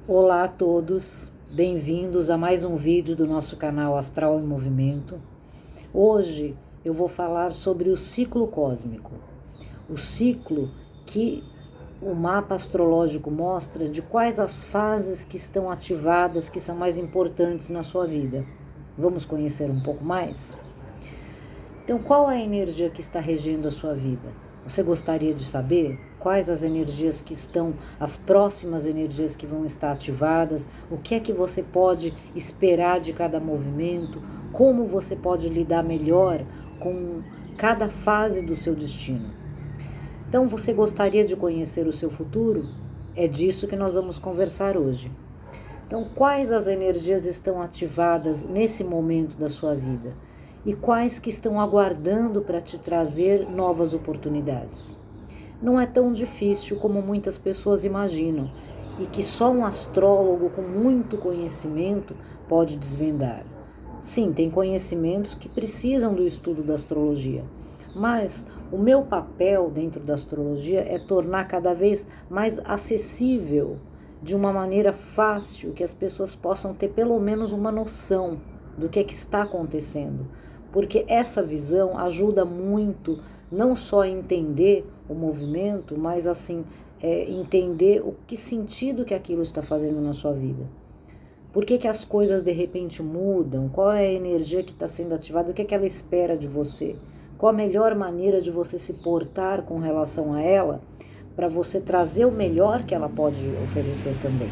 Olá a todos, bem-vindos a mais um vídeo do nosso canal Astral em Movimento. Hoje eu vou falar sobre o ciclo cósmico, o ciclo que o mapa astrológico mostra de quais as fases que estão ativadas, que são mais importantes na sua vida. Vamos conhecer um pouco mais? Então, qual é a energia que está regendo a sua vida? Você gostaria de saber quais as energias que estão, as próximas energias que vão estar ativadas? O que é que você pode esperar de cada movimento? Como você pode lidar melhor com cada fase do seu destino? Então, você gostaria de conhecer o seu futuro? É disso que nós vamos conversar hoje. Então, quais as energias estão ativadas nesse momento da sua vida? E quais que estão aguardando para te trazer novas oportunidades? Não é tão difícil como muitas pessoas imaginam e que só um astrólogo com muito conhecimento pode desvendar. Sim, tem conhecimentos que precisam do estudo da astrologia, mas o meu papel dentro da astrologia é tornar cada vez mais acessível, de uma maneira fácil, que as pessoas possam ter pelo menos uma noção do que é que está acontecendo, porque essa visão ajuda muito, não só a entender o movimento, mas assim, entender o que sentido que aquilo está fazendo na sua vida. Por que as coisas de repente mudam? Qual é a energia que está sendo ativada? O que é que ela espera de você? Qual a melhor maneira de você se portar com relação a ela, para você trazer o melhor que ela pode oferecer também?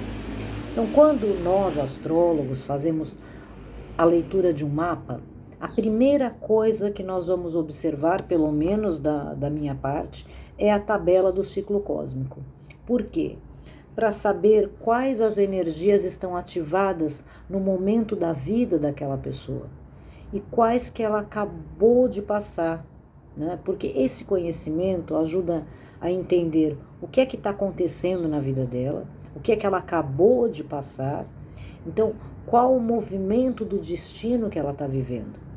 Então, quando nós, astrólogos, fazemos a leitura de um mapa, a primeira coisa que nós vamos observar, pelo menos da minha parte, é a tabela do ciclo cósmico. Por quê? Para saber quais as energias estão ativadas no momento da vida daquela pessoa e quais que ela acabou de passar, né? Porque esse conhecimento ajuda a entender o que é que está acontecendo na vida dela, o que é que ela acabou de passar. Então, qual o movimento do destino que ela está vivendo?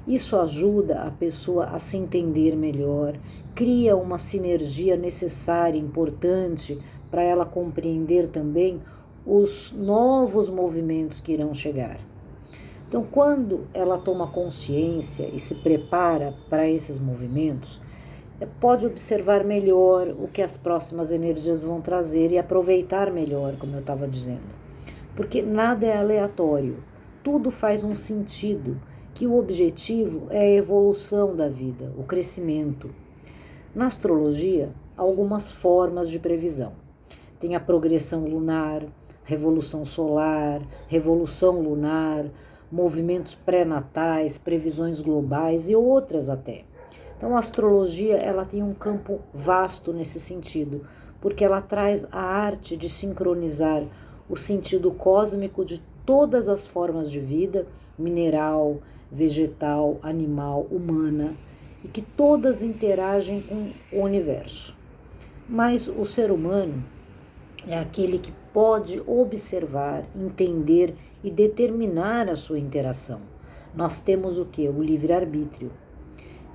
Isso ajuda a pessoa a se entender melhor, cria uma sinergia necessária, importante, para ela compreender também os novos movimentos que irão chegar. Então, quando ela toma consciência e se prepara para esses movimentos, pode observar melhor o que as próximas energias vão trazer e aproveitar melhor, como eu estava dizendo. Porque nada é aleatório, tudo faz um sentido, que o objetivo é a evolução da vida, o crescimento. Na astrologia, há algumas formas de previsão. Tem a progressão lunar, revolução solar, revolução lunar, movimentos pré-natais, previsões globais e outras até. Então, a astrologia ela tem um campo vasto nesse sentido, porque ela traz a arte de sincronizar o sentido cósmico de todas as formas de vida, mineral, vegetal, animal, humana, e que todas interagem com o universo. Mas o ser humano é aquele que pode observar, entender e determinar a sua interação. Nós temos o quê? O livre-arbítrio.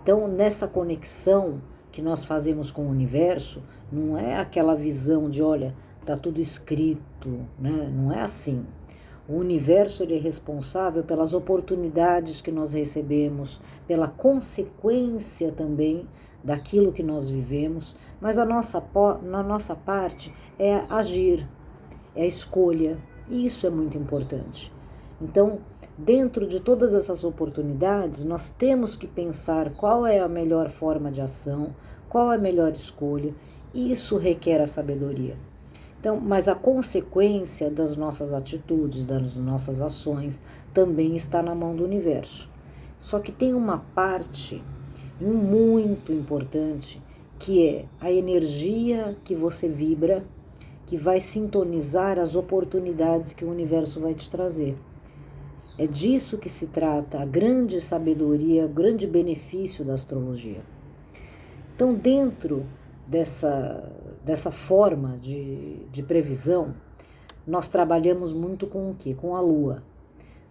Então, nessa conexão que nós fazemos com o universo, não é aquela visão de, olha, está tudo escrito, né? Não é assim. O universo ele é responsável pelas oportunidades que nós recebemos, pela consequência também daquilo que nós vivemos, mas na nossa parte é agir, é a escolha, e isso é muito importante. Então, dentro de todas essas oportunidades, nós temos que pensar qual é a melhor forma de ação, qual é a melhor escolha, e isso requer a sabedoria. Então, mas a consequência das nossas atitudes, das nossas ações, também está na mão do universo. Só que tem uma parte muito importante, que é a energia que você vibra, que vai sintonizar as oportunidades que o universo vai te trazer. É disso que se trata a grande sabedoria, o grande benefício da astrologia. Então, dentro dessa forma de previsão, nós trabalhamos muito com o quê? Com a Lua.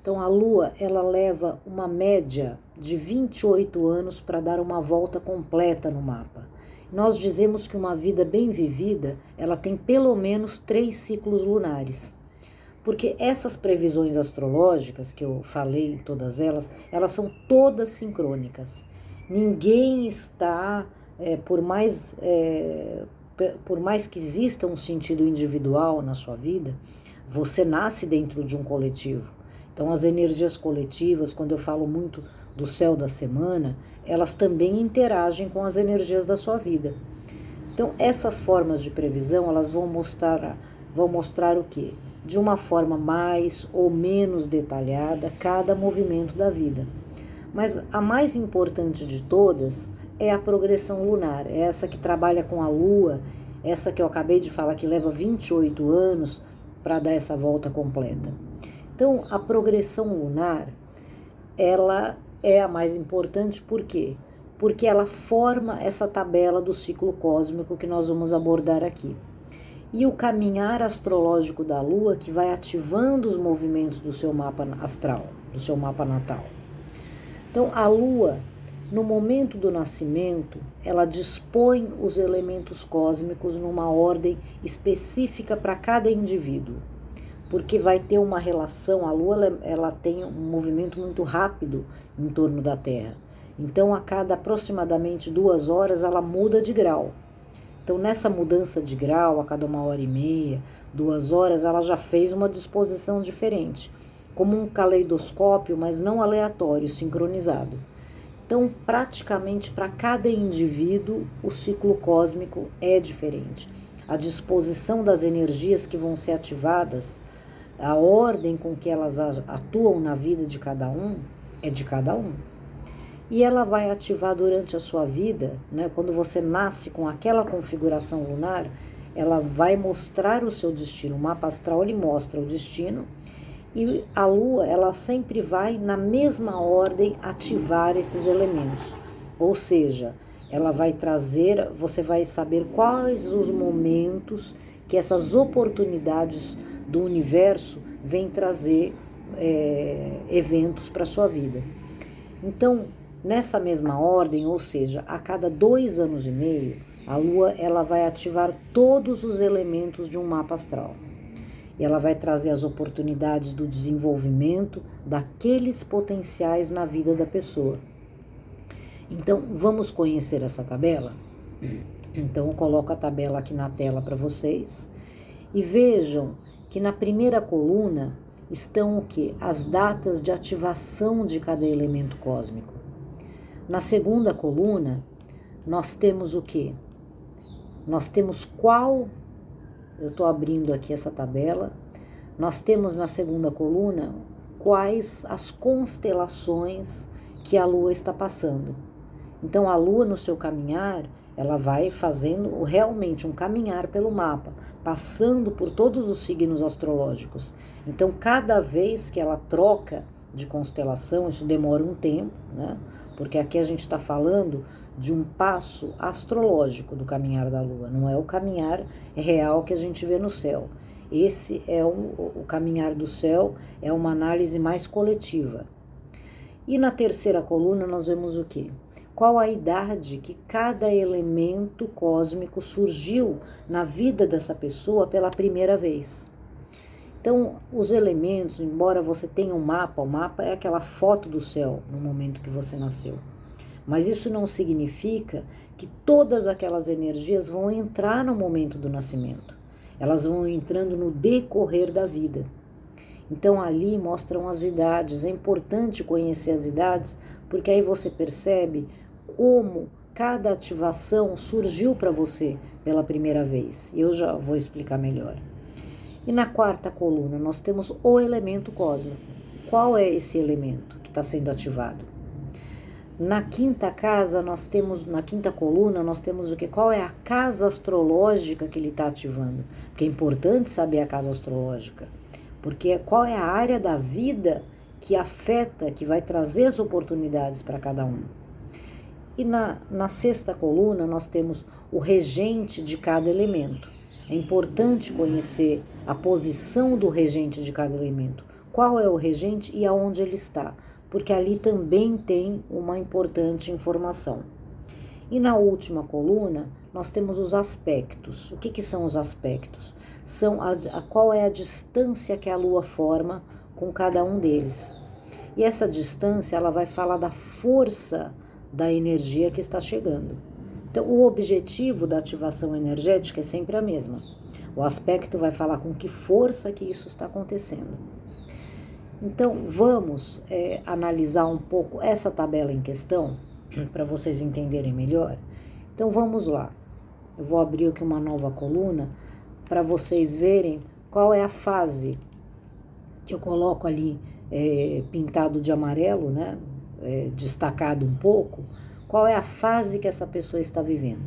Então, a Lua, ela leva uma média de 28 anos para dar uma volta completa no mapa. Nós dizemos que uma vida bem vivida, ela tem pelo menos 3 ciclos lunares. Porque essas previsões astrológicas que eu falei, todas elas são todas sincrônicas. Ninguém está, por mais que exista um sentido individual na sua vida, você nasce dentro de um coletivo. Então, as energias coletivas, quando eu falo muito do céu da semana, elas também interagem com as energias da sua vida. Então, essas formas de previsão, elas vão mostrar o quê? De uma forma mais ou menos detalhada cada movimento da vida. Mas a mais importante de todas é a progressão lunar, é essa que trabalha com a Lua, essa que eu acabei de falar que leva 28 anos para dar essa volta completa. Então, a progressão lunar, ela é a mais importante, por quê? Porque ela forma essa tabela do ciclo cósmico que nós vamos abordar aqui. E o caminhar astrológico da Lua que vai ativando os movimentos do seu mapa astral, do seu mapa natal. Então, a Lua, no momento do nascimento, ela dispõe os elementos cósmicos numa ordem específica para cada indivíduo, porque vai ter uma relação, a Lua ela tem um movimento muito rápido em torno da Terra. Então, a cada aproximadamente 2 horas, ela muda de grau. Então, nessa mudança de grau, a cada 1h30, 2 horas, ela já fez uma disposição diferente, como um caleidoscópio, mas não aleatório, sincronizado. Então, praticamente para cada indivíduo, o ciclo cósmico é diferente. A disposição das energias que vão ser ativadas, a ordem com que elas atuam na vida de cada um, é de cada um. E ela vai ativar durante a sua vida, né? Quando você nasce com aquela configuração lunar, ela vai mostrar o seu destino. O mapa astral, ele mostra o destino. E a Lua, ela sempre vai, na mesma ordem, ativar esses elementos. Ou seja, ela vai trazer, você vai saber quais os momentos que essas oportunidades do universo vêm trazer eventos para a sua vida. Então, nessa mesma ordem, ou seja, a cada 2 anos e meio, a Lua ela vai ativar todos os elementos de um mapa astral. E ela vai trazer as oportunidades do desenvolvimento daqueles potenciais na vida da pessoa. Então, vamos conhecer essa tabela? Então, eu coloco a tabela aqui na tela para vocês. E vejam que na primeira coluna estão o quê? As datas de ativação de cada elemento cósmico. Na segunda coluna, nós temos o quê? Nós temos eu estou abrindo aqui essa tabela, nós temos na segunda coluna quais as constelações que a Lua está passando. Então, a Lua, no seu caminhar, ela vai fazendo realmente um caminhar pelo mapa, passando por todos os signos astrológicos. Então, cada vez que ela troca de constelação, isso demora um tempo, né? Porque aqui a gente está falando de um passo astrológico do caminhar da Lua, não é o caminhar real que a gente vê no céu. Esse é o caminhar do céu, é uma análise mais coletiva. E na terceira coluna nós vemos o quê? Qual a idade que cada elemento cósmico surgiu na vida dessa pessoa pela primeira vez. Então, os elementos, embora você tenha um mapa, o mapa é aquela foto do céu no momento que você nasceu. Mas isso não significa que todas aquelas energias vão entrar no momento do nascimento. Elas vão entrando no decorrer da vida. Então, ali mostram as idades. É importante conhecer as idades, porque aí você percebe como cada ativação surgiu para você pela primeira vez. Eu já vou explicar melhor. E na quarta coluna, nós temos o elemento cósmico. Qual é esse elemento que está sendo ativado? Na quinta casa, na quinta coluna, nós temos o quê? Qual é a casa astrológica que ele está ativando? Porque é importante saber a casa astrológica. Porque qual é a área da vida que afeta, que vai trazer as oportunidades para cada um? E na sexta coluna, nós temos o regente de cada elemento. É importante conhecer a posição do regente de cada elemento. Qual é o regente e aonde ele está? Porque ali também tem uma importante informação. E na última coluna, nós temos os aspectos. O que são os aspectos? são qual é a distância que a Lua forma com cada um deles. E essa distância, ela vai falar da força da energia que está chegando. Então, o objetivo da ativação energética é sempre a mesma. O aspecto vai falar com que força que isso está acontecendo. Então, vamos analisar um pouco essa tabela em questão, para vocês entenderem melhor. Então, vamos lá. Eu vou abrir aqui uma nova coluna para vocês verem qual é a fase que eu coloco ali pintado de amarelo, né? Destacado um pouco, qual é a fase que essa pessoa está vivendo.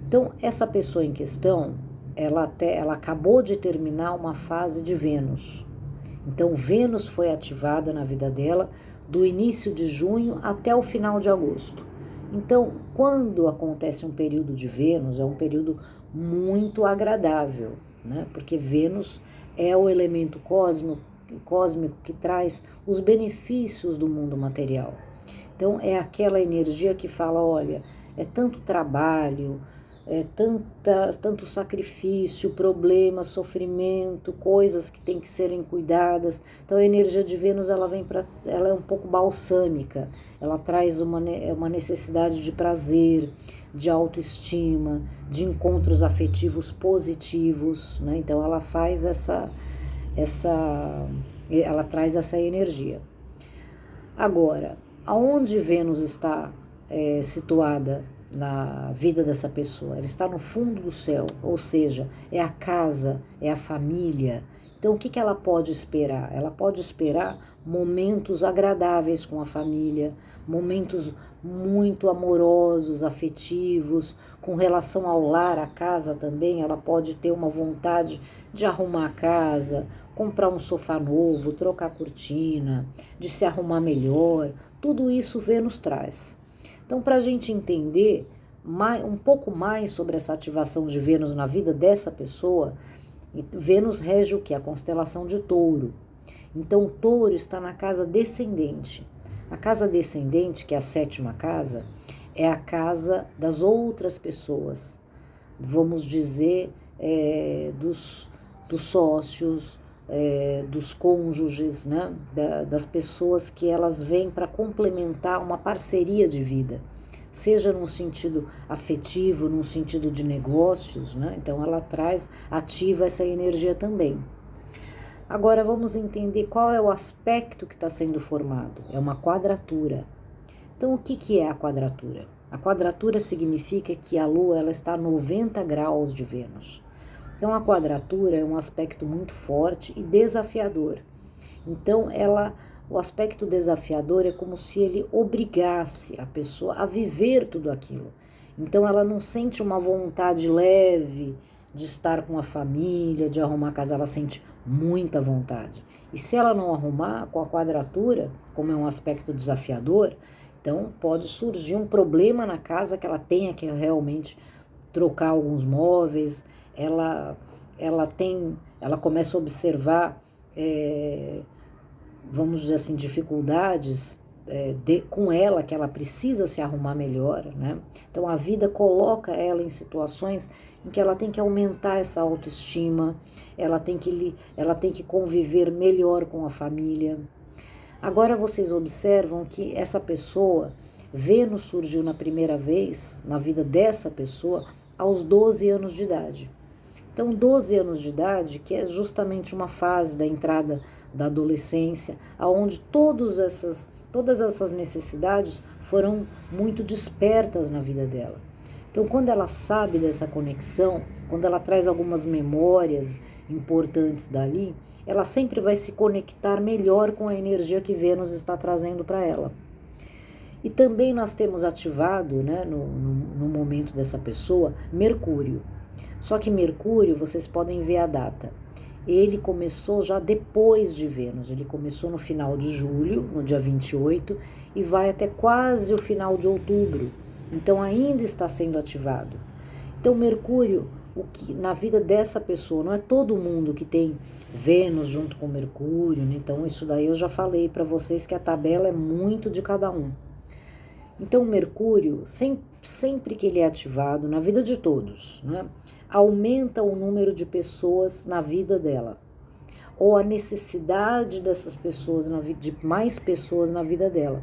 Então, essa pessoa em questão, ela acabou de terminar uma fase de Vênus. Então, Vênus foi ativada na vida dela do início de junho até o final de agosto. Então, quando acontece um período de Vênus, é um período muito agradável, né? Porque Vênus é o elemento cósmico que traz os benefícios do mundo material. Então, é aquela energia que fala, olha, é tanto trabalho, é tanto sacrifício, problema, sofrimento, coisas que têm que serem cuidadas. Então, a energia de Vênus, ela é um pouco balsâmica, ela traz uma necessidade de prazer, de autoestima, de encontros afetivos positivos, né? Então, ela faz ela traz essa energia. Agora, aonde Vênus está situada na vida dessa pessoa? Ela está no fundo do céu, ou seja, é a casa, é a família. Então, o que ela pode esperar? Ela pode esperar momentos agradáveis com a família, momentos muito amorosos, afetivos, com relação ao lar, a casa também. Ela pode ter uma vontade de arrumar a casa, comprar um sofá novo, trocar a cortina, de se arrumar melhor. Tudo isso Vênus traz. Então, para a gente entender um pouco mais sobre essa ativação de Vênus na vida dessa pessoa, Vênus rege o que? A constelação de Touro. Então, o Touro está na casa descendente. A casa descendente, que é a 7ª casa, é a casa das outras pessoas. Vamos dizer, dos sócios, dos cônjuges, né? Das pessoas que elas vêm para complementar uma parceria de vida, seja num sentido afetivo, num sentido de negócios, né? Então ela ativa essa energia também. Agora vamos entender qual é o aspecto que está sendo formado. É uma quadratura. Então o que é a quadratura? A quadratura significa que a Lua ela está a 90 graus de Vênus. Então, a quadratura é um aspecto muito forte e desafiador. Então, o aspecto desafiador é como se ele obrigasse a pessoa a viver tudo aquilo. Então, ela não sente uma vontade leve de estar com a família, de arrumar a casa, ela sente muita vontade. E se ela não arrumar com a quadratura, como é um aspecto desafiador, então pode surgir um problema na casa que ela tenha que realmente trocar alguns móveis. Ela começa a observar, vamos dizer assim, dificuldades com ela, que ela precisa se arrumar melhor, né? Então a vida coloca ela em situações em que ela tem que aumentar essa autoestima, ela tem que conviver melhor com a família. Agora vocês observam que essa pessoa, Vênus surgiu na primeira vez na vida dessa pessoa aos 12 anos de idade. Então, 12 anos de idade, que é justamente uma fase da entrada da adolescência, onde todas essas necessidades foram muito despertas na vida dela. Então, quando ela sabe dessa conexão, quando ela traz algumas memórias importantes dali, ela sempre vai se conectar melhor com a energia que Vênus está trazendo para ela. E também nós temos ativado, né, no momento dessa pessoa, Mercúrio. Só que Mercúrio, vocês podem ver a data, ele começou já depois de Vênus, ele começou no final de julho, no dia 28, e vai até quase o final de outubro, então ainda está sendo ativado. Então Mercúrio, na vida dessa pessoa, não é todo mundo que tem Vênus junto com Mercúrio, né? Então isso daí eu já falei para vocês que a tabela é muito de cada um. Então Mercúrio, sempre que ele é ativado na vida de todos, né, aumenta o número de pessoas na vida dela, ou a necessidade dessas pessoas, de mais pessoas na vida dela.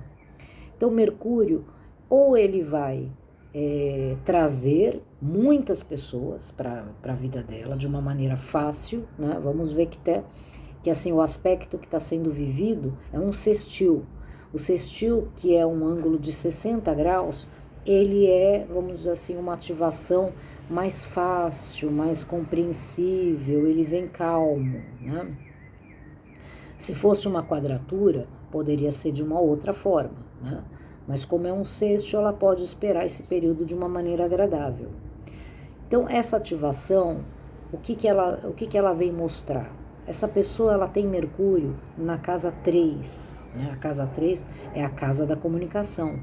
Então, Mercúrio, ou ele vai trazer muitas pessoas para a vida dela de uma maneira fácil, né? Vamos ver que assim, o aspecto que está sendo vivido é um sextil. O sextil, que é um ângulo de 60 graus, ele é, vamos dizer assim, uma ativação mais fácil, mais compreensível, ele vem calmo, né? Se fosse uma quadratura, poderia ser de uma outra forma, né? Mas como é um sexto, ela pode esperar esse período de uma maneira agradável. Então, essa ativação, o que ela vem mostrar? Essa pessoa, ela tem Mercúrio na casa 3, né? A casa 3 é a casa da comunicação.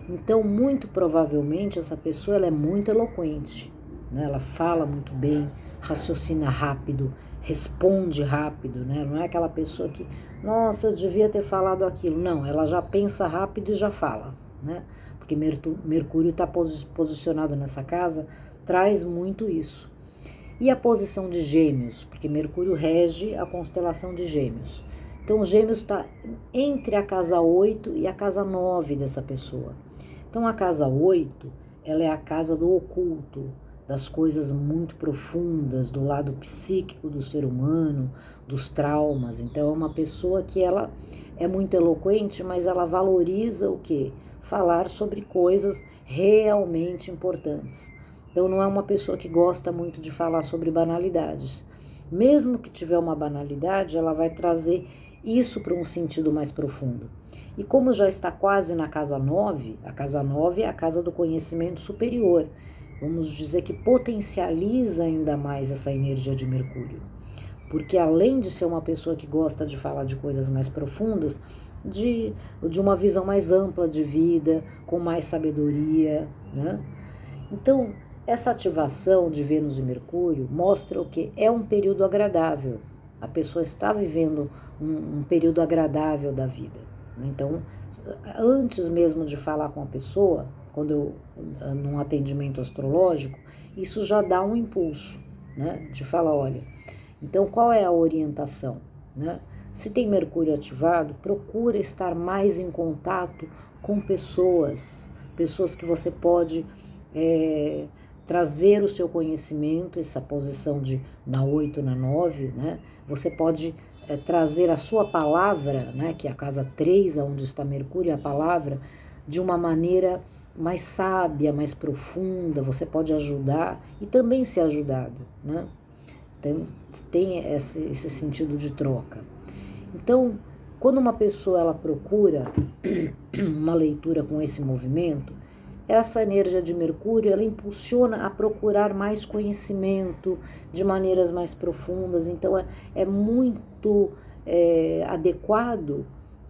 Então, muito provavelmente, essa pessoa ela é muito eloquente, né? Ela fala muito bem, raciocina rápido, responde rápido, né? Não é aquela pessoa que, nossa, eu devia ter falado aquilo. Não, ela já pensa rápido e já fala, né? Porque Mercúrio está posicionado nessa casa, traz muito isso. E a posição de Gêmeos, porque Mercúrio rege a constelação de Gêmeos. Então, Gêmeos está entre a casa 8 e a casa 9 dessa pessoa. Então, a casa 8, ela é a casa do oculto, das coisas muito profundas, do lado psíquico do ser humano, dos traumas. Então, é uma pessoa que ela é muito eloquente, mas ela valoriza o quê? Falar sobre coisas realmente importantes. Então, não é uma pessoa que gosta muito de falar sobre banalidades. Mesmo que tiver uma banalidade, ela vai trazer isso para um sentido mais profundo. E como já está quase na casa 9, a casa 9 é a casa do conhecimento superior. Vamos dizer que potencializa ainda mais essa energia de Mercúrio. Porque além de ser uma pessoa que gosta de falar de coisas mais profundas, de uma visão mais ampla de vida, com mais sabedoria, né? Então, essa ativação de Vênus e Mercúrio mostra o que? É um período agradável. A pessoa está vivendo um período agradável da vida. Então, antes mesmo de falar com a pessoa, num atendimento astrológico, isso já dá um impulso, né? De falar, olha, então qual é a orientação, né? Se tem Mercúrio ativado, procura estar mais em contato com pessoas que você pode trazer o seu conhecimento, essa posição na 8, na 9, né? Você pode trazer a sua palavra, né? Que é a casa 3, onde está Mercúrio, a palavra, de uma maneira mais sábia, mais profunda. Você pode ajudar e também ser ajudado, né? Então, tem esse sentido de troca. Então, quando uma pessoa ela procura uma leitura com esse movimento, essa energia de Mercúrio, ela impulsiona a procurar mais conhecimento de maneiras mais profundas. Então, é muito adequado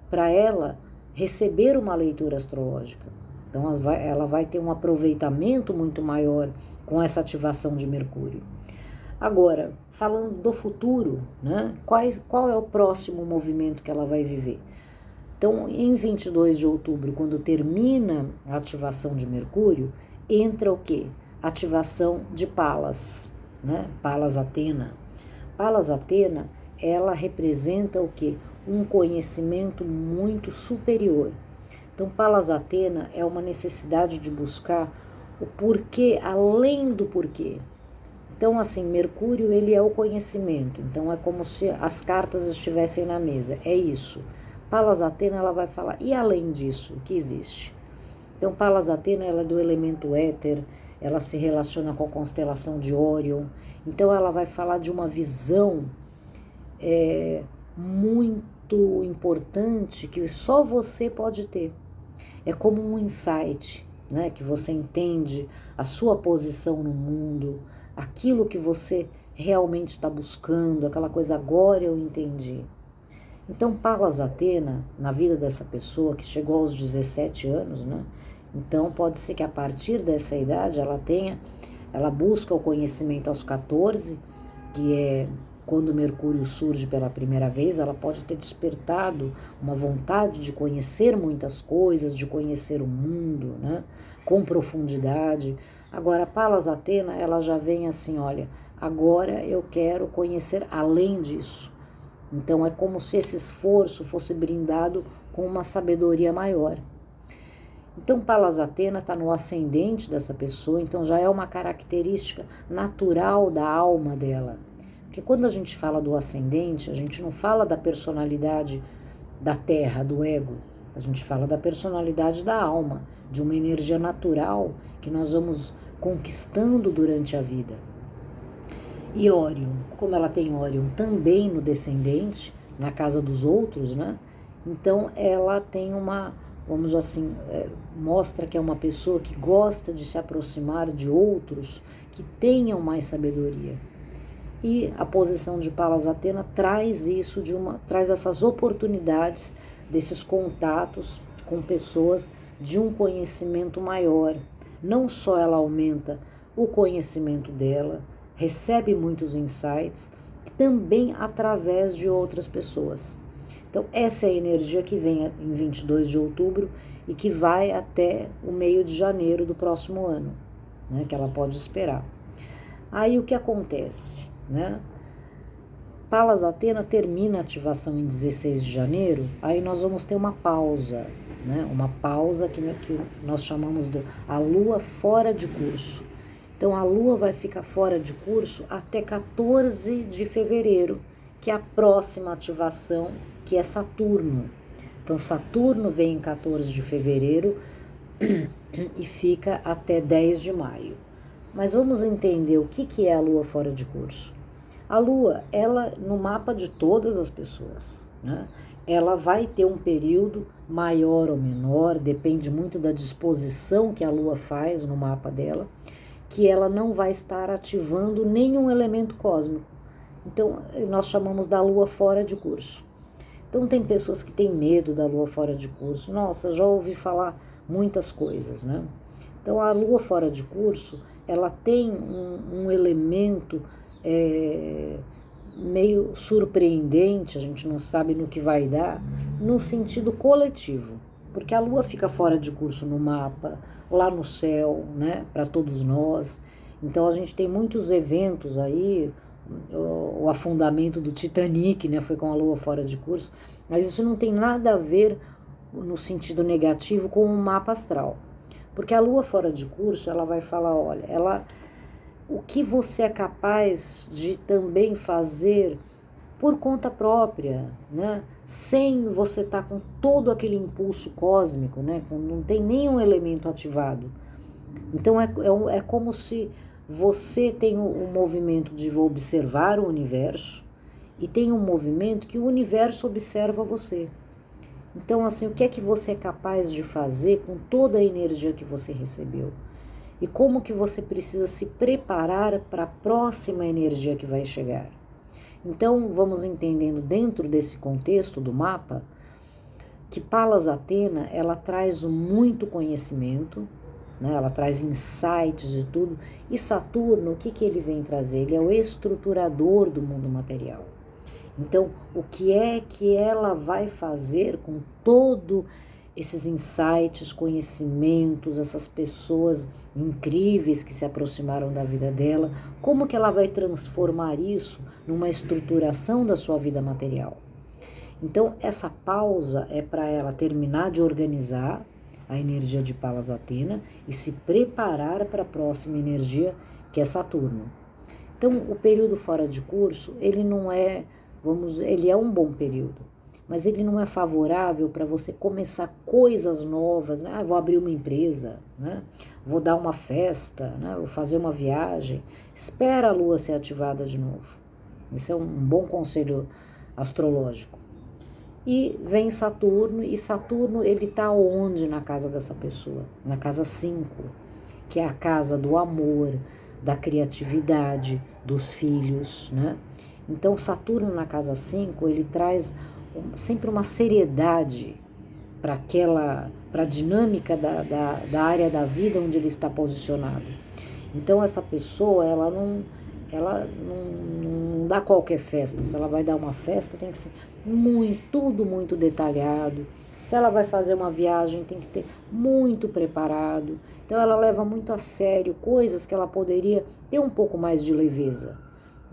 para ela receber uma leitura astrológica. Então, ela vai ter um aproveitamento muito maior com essa ativação de Mercúrio. Agora, falando do futuro, né? Qual é o próximo movimento que ela vai viver? Então, em 22 de outubro, quando termina a ativação de Mercúrio, entra o quê? Ativação de Palas, né? Palas Atena. Palas Atena, ela representa o quê? Um conhecimento muito superior. Então, Palas Atena é uma necessidade de buscar o porquê, além do porquê. Então, assim, Mercúrio, ele é o conhecimento. Então, é como se as cartas estivessem na mesa. É isso. Palas Atena, ela vai falar, e além disso, o que existe? Então, Palas Atena, ela é do elemento éter, ela se relaciona com a constelação de Órion. Então, ela vai falar de uma visão muito importante que só você pode ter. É como um insight, né? Que você entende a sua posição no mundo, aquilo que você realmente está buscando, aquela coisa, agora eu entendi. Então, Palas Atena, na vida dessa pessoa que chegou aos 17 anos, né? Então, pode ser que a partir dessa idade ela busca o conhecimento aos 14, que é quando Mercúrio surge pela primeira vez, ela pode ter despertado uma vontade de conhecer muitas coisas, de conhecer o mundo, né, com profundidade. Agora, a Palas Athena, ela já vem assim, olha, agora eu quero conhecer além disso. Então, é como se esse esforço fosse brindado com uma sabedoria maior. Então, Palas Athena está no ascendente dessa pessoa, então já é uma característica natural da alma dela. Porque quando a gente fala do ascendente, a gente não fala da personalidade da terra, do ego. A gente fala da personalidade da alma, de uma energia natural que nós vamos conquistando durante a vida. E Órion, como ela tem Órion também no descendente, na casa dos outros, né? Então ela tem uma, vamos assim, mostra que é uma pessoa que gosta de se aproximar de outros que tenham mais sabedoria. E a posição de Palas Athena traz isso traz essas oportunidades desses contatos com pessoas de um conhecimento maior. Não só ela aumenta o conhecimento dela, recebe muitos insights, também através de outras pessoas. Então essa é a energia que vem em 22 de outubro e que vai até o meio de janeiro do próximo ano, né, que ela pode esperar. Aí o que acontece? Né? Palas Athena termina a ativação em 16 de janeiro, aí nós vamos ter uma pausa, né? Uma pausa que nós chamamos de a lua fora de curso. Então a lua vai ficar fora de curso até 14 de fevereiro, que é a próxima ativação, que é Saturno. Então Saturno vem em 14 de fevereiro e fica até 10 de maio. Mas vamos entender o que é a lua fora de curso. A lua, ela no mapa de todas as pessoas, né? Ela vai ter um período maior ou menor, depende muito da disposição que a lua faz no mapa dela, que ela não vai estar ativando nenhum elemento cósmico. Então, nós chamamos da lua fora de curso. Então, tem pessoas que têm medo da lua fora de curso. Nossa, já ouvi falar muitas coisas, né? Então, a lua fora de curso, ela tem um elemento meio surpreendente, a gente não sabe no que vai dar, no sentido coletivo, porque a lua fica fora de curso no mapa, lá no céu, né, para todos nós. Então a gente tem muitos eventos aí, o afundamento do Titanic, né, foi com a lua fora de curso, mas isso não tem nada a ver no sentido negativo com o mapa astral, porque a lua fora de curso, ela vai falar, olha, o que você é capaz de também fazer por conta própria, né? Sem você estar com todo aquele impulso cósmico, né? Não tem nenhum elemento ativado. Então é como se você tem o movimento de observar o universo e tem um movimento que o universo observa você. Então, assim, o que é que você é capaz de fazer com toda a energia que você recebeu? E como que você precisa se preparar para a próxima energia que vai chegar. Então, vamos entendendo dentro desse contexto do mapa, que Palas Athena, ela traz muito conhecimento, né? Ela traz insights e tudo, e Saturno, o que ele vem trazer? Ele é o estruturador do mundo material. Então, o que é que ela vai fazer com todo esses insights, conhecimentos, essas pessoas incríveis que se aproximaram da vida dela, como que ela vai transformar isso numa estruturação da sua vida material? Então, essa pausa é para ela terminar de organizar a energia de Palas Athena e se preparar para a próxima energia, que é Saturno. Então, o período fora de curso, ele não é, ele é um bom período, mas ele não é favorável para você começar coisas novas, né? Vou abrir uma empresa, né? Vou dar uma festa, né? Vou fazer uma viagem. Espera a lua ser ativada de novo. Esse é um bom conselho astrológico. E vem Saturno, e Saturno ele está onde na casa dessa pessoa? Na casa 5, que é a casa do amor, da criatividade, dos filhos, né? Então Saturno na casa 5, ele traz sempre uma seriedade para a dinâmica da área da vida onde ele está posicionado. Então essa pessoa, ela não dá qualquer festa. Se ela vai dar uma festa, tem que ser tudo muito detalhado. Se ela vai fazer uma viagem, tem que ter muito preparado. Então ela leva muito a sério coisas que ela poderia ter um pouco mais de leveza.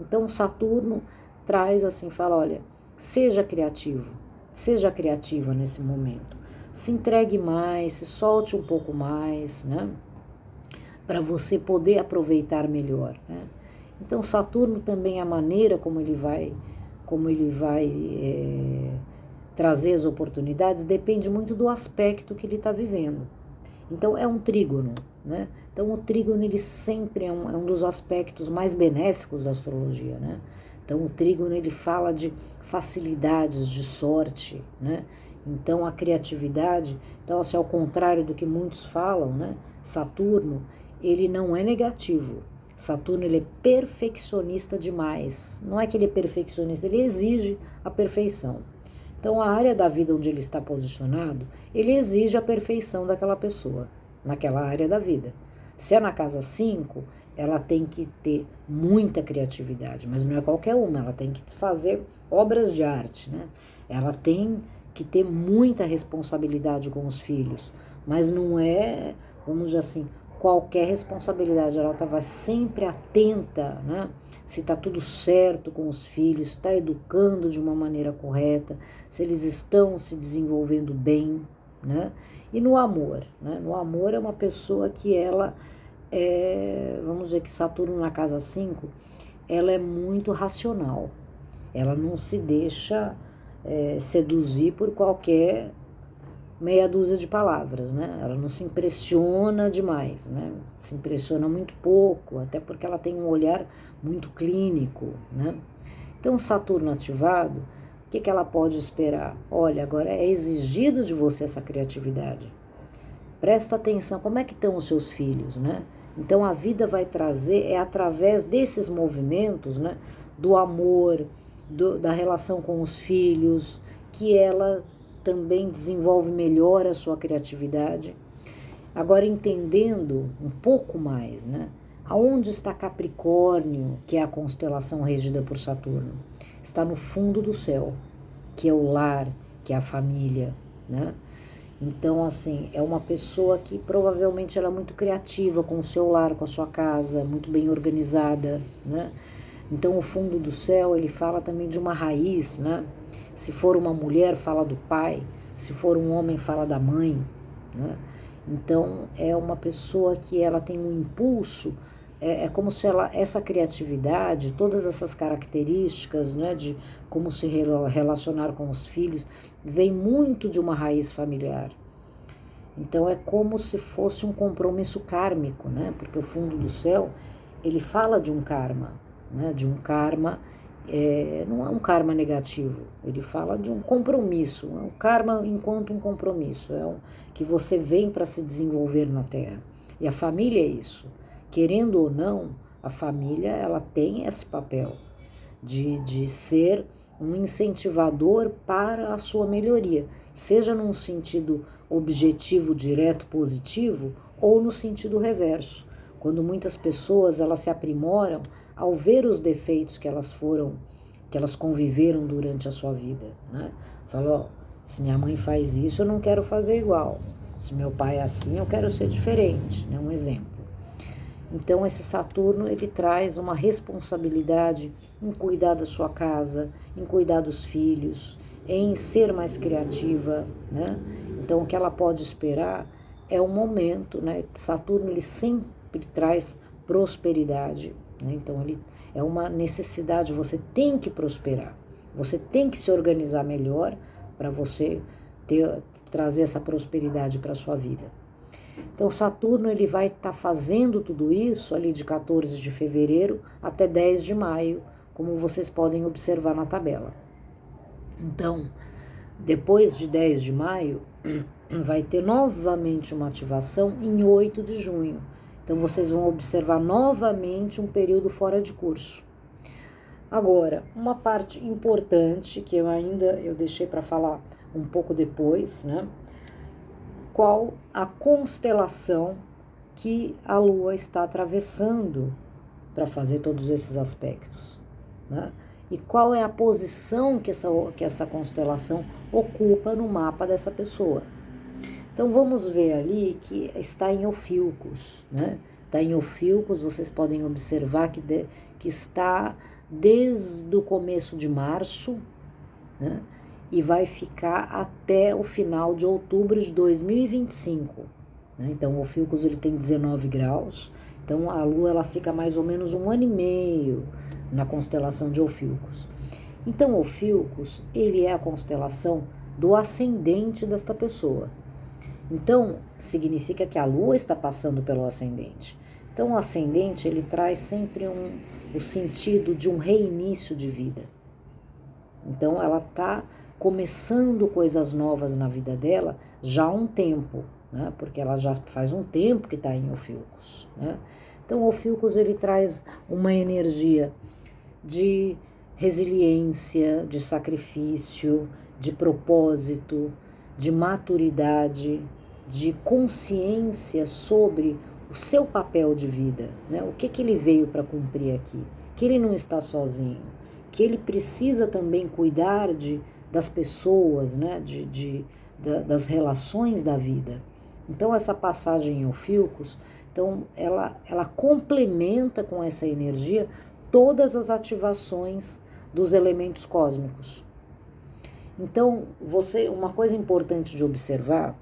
Então Saturno traz assim, fala, olha, seja criativo, seja criativa nesse momento. Se entregue mais, se solte um pouco mais, né? Para você poder aproveitar melhor, né? Então Saturno também, a maneira como ele vai trazer as oportunidades depende muito do aspecto que ele está vivendo. Então é um trígono, né? Então o trígono ele sempre é um dos aspectos mais benéficos da astrologia, né? Então o trígono ele fala de facilidades, de sorte, né? Então a criatividade, então assim, ao contrário do que muitos falam, né? Saturno, ele não é negativo. Saturno ele é perfeccionista demais. Não é que ele é perfeccionista, ele exige a perfeição. Então, a área da vida onde ele está posicionado, ele exige a perfeição daquela pessoa, naquela área da vida. Se é na casa 5, ela tem que ter muita criatividade, mas não é qualquer uma, ela tem que fazer obras de arte, né? Ela tem que ter muita responsabilidade com os filhos, mas não é, vamos dizer assim, qualquer responsabilidade, ela estava sempre atenta, né? Se está tudo certo com os filhos, se está educando de uma maneira correta, se eles estão se desenvolvendo bem, né? E no amor, né? No amor é uma pessoa que ela, vamos dizer que Saturno na casa 5, ela é muito racional, ela não se deixa seduzir por qualquer meia dúzia de palavras, né? Ela não se impressiona demais, né? Se impressiona muito pouco, até porque ela tem um olhar muito clínico, né? Então, Saturno ativado, o que ela pode esperar? Olha, agora é exigido de você essa criatividade. Presta atenção, como é que estão os seus filhos, né? Então, a vida vai trazer, através desses movimentos, né? Do amor, da relação com os filhos, que ela também desenvolve melhor a sua criatividade. Agora, entendendo um pouco mais, né? Aonde está Capricórnio, que é a constelação regida por Saturno? Está no fundo do céu, que é o lar, que é a família, né? Então, assim, é uma pessoa que provavelmente ela é muito criativa com o seu lar, com a sua casa, muito bem organizada, né? Então, o fundo do céu, ele fala também de uma raiz, né? Se for uma mulher, fala do pai. Se for um homem, fala da mãe, né? Então, é uma pessoa que ela tem um impulso, é como se essa criatividade, todas essas características, né, de como se relacionar com os filhos, vem muito de uma raiz familiar. Então, é como se fosse um compromisso kármico, né? Porque o fundo do céu, ele fala de um karma, né? De um karma, não é um karma negativo, ele fala de um compromisso, é um karma enquanto um compromisso, que você vem para se desenvolver na Terra. E a família é isso. Querendo ou não, a família ela tem esse papel de ser um incentivador para a sua melhoria, seja num sentido objetivo, direto, positivo, ou no sentido reverso, quando muitas pessoas elas se aprimoram ao ver os defeitos que elas conviveram durante a sua vida, né? Falou, se minha mãe faz isso, eu não quero fazer igual. Se meu pai é assim, eu quero ser diferente, né? Um exemplo. Então, esse Saturno, ele traz uma responsabilidade em cuidar da sua casa, em cuidar dos filhos, em ser mais criativa, né? Então, o que ela pode esperar é um momento, né? Saturno, ele sempre traz prosperidade, né? Então, ele é uma necessidade, você tem que prosperar, você tem que se organizar melhor para você trazer essa prosperidade para a sua vida. Então, Saturno ele vai estar fazendo tudo isso ali de 14 de fevereiro até 10 de maio, como vocês podem observar na tabela. Então, depois de 10 de maio, vai ter novamente uma ativação em 8 de junho. Então, vocês vão observar novamente um período fora de curso. Agora, uma parte importante que eu deixei para falar um pouco depois, né? Qual a constelação que a Lua está atravessando para fazer todos esses aspectos, né? e qual é a posição que essa constelação ocupa no mapa dessa pessoa. Então vamos ver ali que está em Ophiuchus, né? Está em Ophiuchus, vocês podem observar que está desde o começo de março, né? E vai ficar até o final de outubro de 2025. Né? Então o Ophiuchus ele tem 19 graus, então a Lua ela fica mais ou menos 1 ano e meio na constelação de Ophiuchus. Então Ophiuchus ele é a constelação do ascendente desta pessoa. Então significa que a Lua está passando pelo ascendente. Então o ascendente ele traz sempre o sentido de um reinício de vida. Então ela está começando coisas novas na vida dela já há um tempo, né? Porque ela já faz um tempo que está em Ophiuchus, né? Então o Ophiuchus ele traz uma energia de resiliência, de sacrifício, de propósito, de maturidade, de consciência sobre o seu papel de vida, né? O que ele veio para cumprir aqui, que ele não está sozinho, que ele precisa também cuidar das pessoas, né? Das relações da vida. Então essa passagem em Ophiuchus, então ela complementa com essa energia todas as ativações dos elementos cósmicos. Então uma coisa importante de observar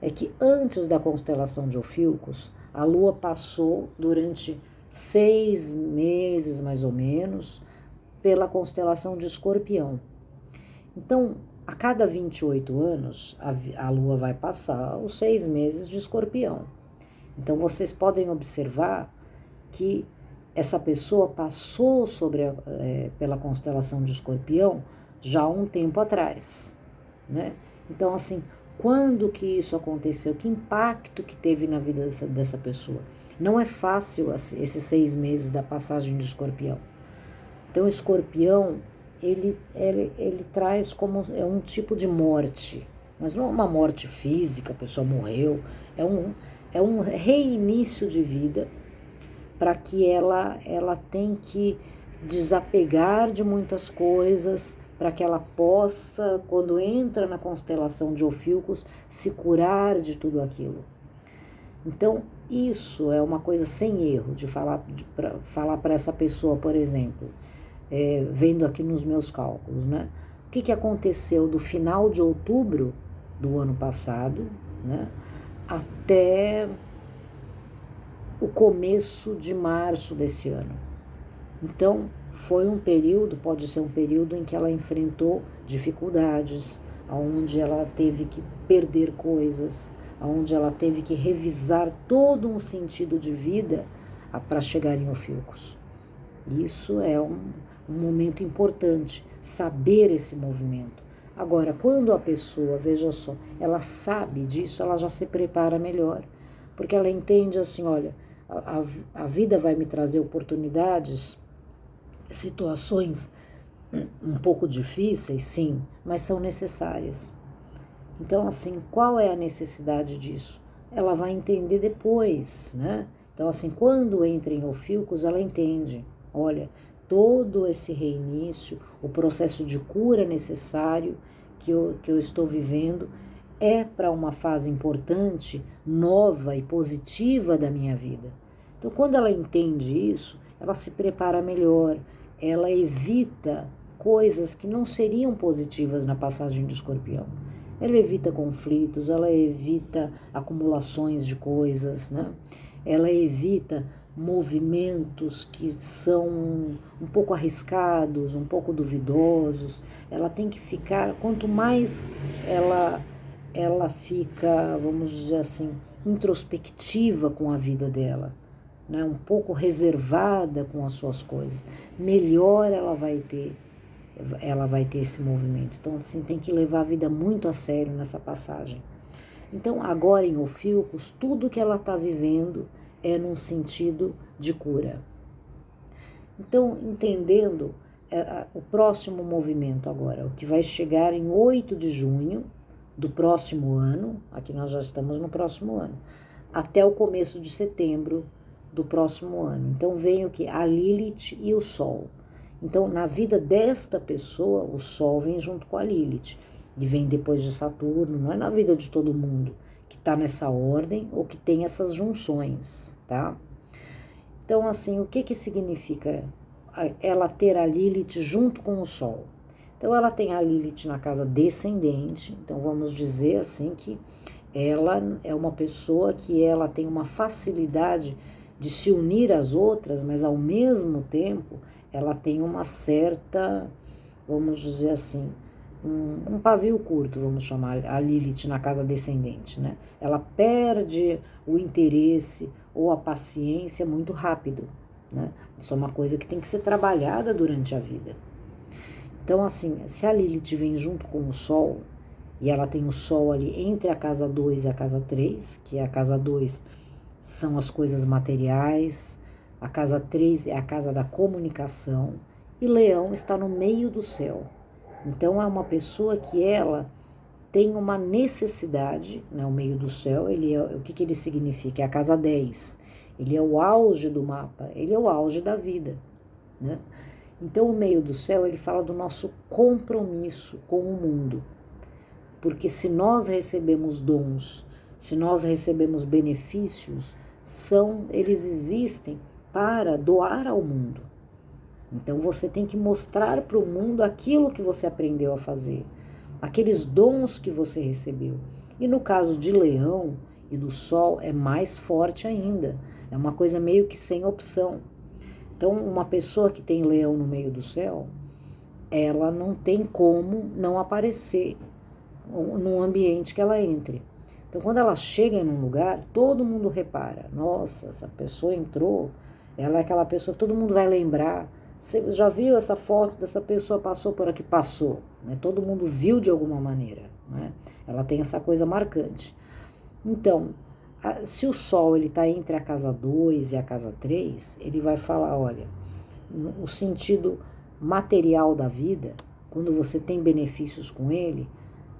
é que antes da constelação de Ophiuchus, a Lua passou durante 6 meses mais ou menos pela constelação de Escorpião. Então, a cada 28 anos, a Lua vai passar os 6 meses de Escorpião. Então, vocês podem observar que essa pessoa passou pela constelação de Escorpião já há um tempo atrás, né? Então, assim, quando que isso aconteceu? Que impacto que teve na vida dessa pessoa? Não é fácil esses 6 meses da passagem de Escorpião. Então, o Escorpião, ele traz como um tipo de morte, mas não é uma morte física, a pessoa morreu, é um reinício de vida para que ela tem que desapegar de muitas coisas, para que ela possa, quando entra na constelação de Ophiuchus, se curar de tudo aquilo. Então, isso é uma coisa sem erro, de falar para essa pessoa, por exemplo, vendo aqui nos meus cálculos, né? O que aconteceu do final de outubro do ano passado, né, até o começo de março desse ano. Então, foi um período, pode ser um período em que ela enfrentou dificuldades, onde ela teve que perder coisas, onde ela teve que revisar todo um sentido de vida para chegar em Ophiuchus. Isso é um momento importante, saber esse movimento. Agora, quando a pessoa, veja só, ela sabe disso, ela já se prepara melhor, porque ela entende assim, olha, a vida vai me trazer oportunidades, situações um pouco difíceis, sim, mas são necessárias. Então, assim, qual é a necessidade disso? Ela vai entender depois, né? Então, assim, quando entra em Ophiuchus, ela entende, olha, todo esse reinício, o processo de cura necessário que eu estou vivendo é para uma fase importante, nova e positiva da minha vida. Então, quando ela entende isso, ela se prepara melhor, ela evita coisas que não seriam positivas na passagem de Escorpião. Ela evita conflitos, ela evita acumulações de coisas, né? Ela evita movimentos que são um pouco arriscados, um pouco duvidosos. Ela tem que ficar, quanto mais ela fica, vamos dizer assim, introspectiva com a vida dela, né, um pouco reservada com as suas coisas, melhor ela vai ter esse movimento. Então, assim, tem que levar a vida muito a sério nessa passagem. Então, agora em Ophiuchus, tudo que ela está vivendo é num sentido de cura. Então, entendendo o próximo movimento agora, o que vai chegar em 8 de junho do próximo ano, aqui nós já estamos no próximo ano, até o começo de setembro do próximo ano. Então vem o que? A Lilith e o Sol. Então, na vida desta pessoa, o Sol vem junto com a Lilith. E vem depois de Saturno, não é na vida de todo mundo que está nessa ordem ou que tem essas junções, tá? Então, assim, o que que significa ela ter a Lilith junto com o Sol? Então, ela tem a Lilith na casa descendente, então vamos dizer assim que ela é uma pessoa que ela tem uma facilidade de se unir às outras, mas ao mesmo tempo ela tem uma certa, vamos dizer assim, um pavio curto, vamos chamar a Lilith na casa descendente, né? Ela perde o interesse ou a paciência muito rápido, né? Isso é uma coisa que tem que ser trabalhada durante a vida. Então, assim, se a Lilith vem junto com o Sol, e ela tem o Sol ali entre a casa 2 e a casa 3, que a casa 2 são as coisas materiais, a casa 3 é a casa da comunicação, e Leão está no meio do céu. Então, é uma pessoa que ela tem uma necessidade, né? O meio do céu, o que ele significa? É a casa 10. Ele é o auge do mapa, ele é o auge da vida, né? Então, o meio do céu, ele fala do nosso compromisso com o mundo. Porque se nós recebemos dons, se nós recebemos benefícios, eles existem para doar ao mundo. Então, você tem que mostrar para o mundo aquilo que você aprendeu a fazer, aqueles dons que você recebeu. E no caso de Leão e do Sol, é mais forte ainda. É uma coisa meio que sem opção. Então, uma pessoa que tem Leão no meio do céu, ela não tem como não aparecer num ambiente que ela entre. Então, quando ela chega em um lugar, todo mundo repara. Nossa, essa pessoa entrou, ela é aquela pessoa que todo mundo vai lembrar. Você já viu essa foto dessa pessoa, passou por aqui? Passou, né? Todo mundo viu de alguma maneira, né? Ela tem essa coisa marcante. Então, se o Sol está entre a casa 2 e a casa 3, ele vai falar, olha, o sentido material da vida, quando você tem benefícios com ele,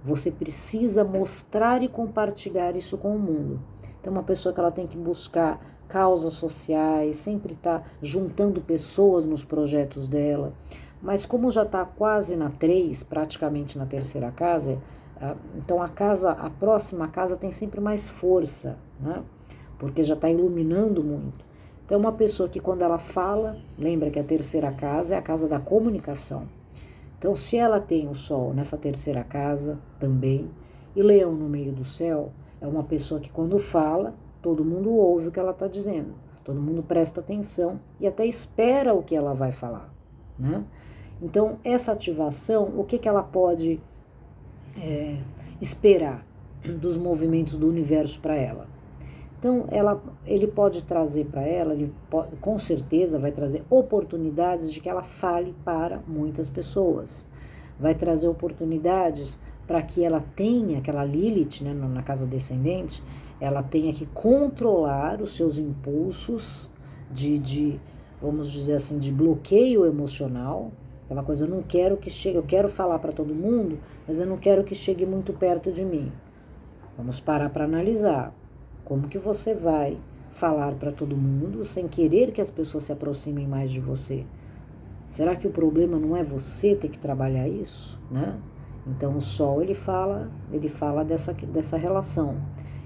você precisa mostrar e compartilhar isso com o mundo. Então, uma pessoa que ela tem que buscar causas sociais, sempre está juntando pessoas nos projetos dela. Mas como já está quase na 3, praticamente na terceira casa, então a próxima casa tem sempre mais força, né? Porque já está iluminando muito. Então, uma pessoa que quando ela fala, lembra que a terceira casa é a casa da comunicação. Então, se ela tem o Sol nessa terceira casa também, e Leão no meio do céu, é uma pessoa que quando fala, todo mundo ouve o que ela está dizendo, todo mundo presta atenção e até espera o que ela vai falar, né? Então, essa ativação, o que ela pode esperar dos movimentos do universo para ela? Então, ele pode trazer para ela, com certeza vai trazer oportunidades de que ela fale para muitas pessoas. Vai trazer oportunidades para que ela tenha, aquela Lilith, né, na casa descendente, ela tenha que controlar os seus impulsos vamos dizer assim, de bloqueio emocional. Aquela coisa, eu não quero que chegue, eu quero falar para todo mundo, mas eu não quero que chegue muito perto de mim. Vamos parar para analisar. Como que você vai falar para todo mundo sem querer que as pessoas se aproximem mais de você? Será que o problema não é você ter que trabalhar isso, né? Então o Sol ele fala dessa relação.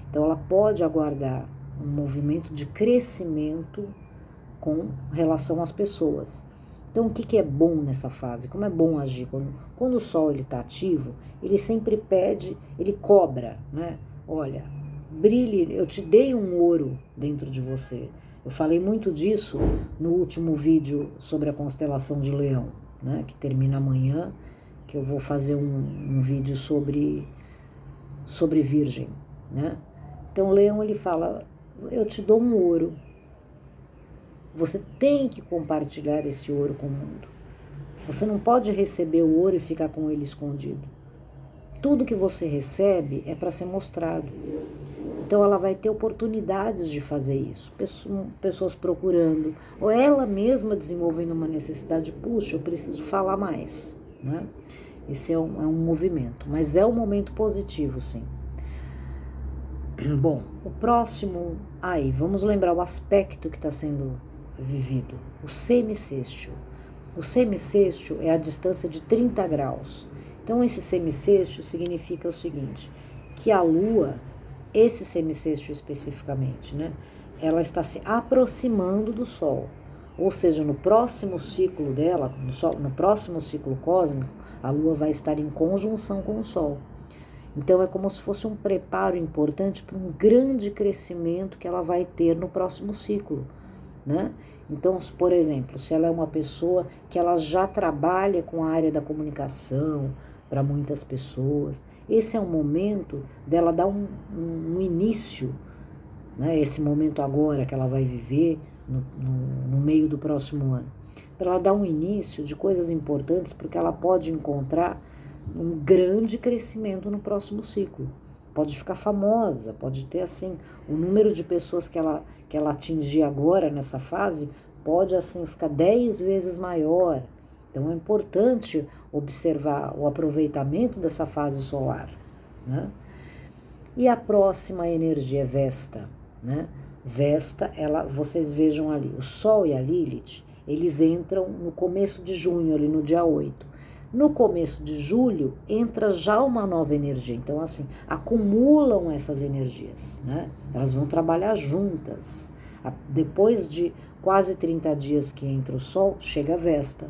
Então ela pode aguardar um movimento de crescimento com relação às pessoas. Então o que é bom nessa fase? Como é bom agir? Quando o Sol está ativo, ele sempre pede, ele cobra, né? Olha, brilhe, eu te dei um ouro dentro de você. Eu falei muito disso no último vídeo sobre a constelação de Leão, né? Que termina amanhã, que eu vou fazer um vídeo sobre Virgem, né? Então Leão ele fala, eu te dou um ouro. Você tem que compartilhar esse ouro com o mundo. Você não pode receber o ouro e ficar com ele escondido. Tudo que você recebe é para ser mostrado. Então ela vai ter oportunidades de fazer isso. Pessoas procurando, ou ela mesma desenvolvendo uma necessidade, puxa, eu preciso falar mais, né? Esse é um movimento, mas é um momento positivo, sim. Bom, o próximo, vamos lembrar o aspecto que está sendo vivido, o semicêstio. O semicêstio é a distância de 30 graus. Então, esse semicêstio significa o seguinte, que a Lua, esse semicêstio especificamente, né, ela está se aproximando do Sol. Ou seja, no próximo ciclo dela, no próximo ciclo cósmico, a Lua vai estar em conjunção com o Sol. Então, é como se fosse um preparo importante para um grande crescimento que ela vai ter no próximo ciclo, né? Então, por exemplo, se ela é uma pessoa que ela já trabalha com a área da comunicação para muitas pessoas, esse é um momento dela dar um início, né? Esse momento agora que ela vai viver no meio do próximo ano, para ela dar um início de coisas importantes, porque ela pode encontrar um grande crescimento no próximo ciclo. Pode ficar famosa, pode ter assim, o número de pessoas que ela atingir agora nessa fase pode assim ficar 10 vezes maior. Então é importante observar o aproveitamento dessa fase solar, né? E a próxima energia é Vesta, né? Vesta, vocês vejam ali, o Sol e a Lilith, eles entram no começo de junho, ali no dia 8. No começo de julho, entra já uma nova energia. Então, assim, acumulam essas energias, né? Elas vão trabalhar juntas. Depois de quase 30 dias que entra o Sol, chega a Vesta.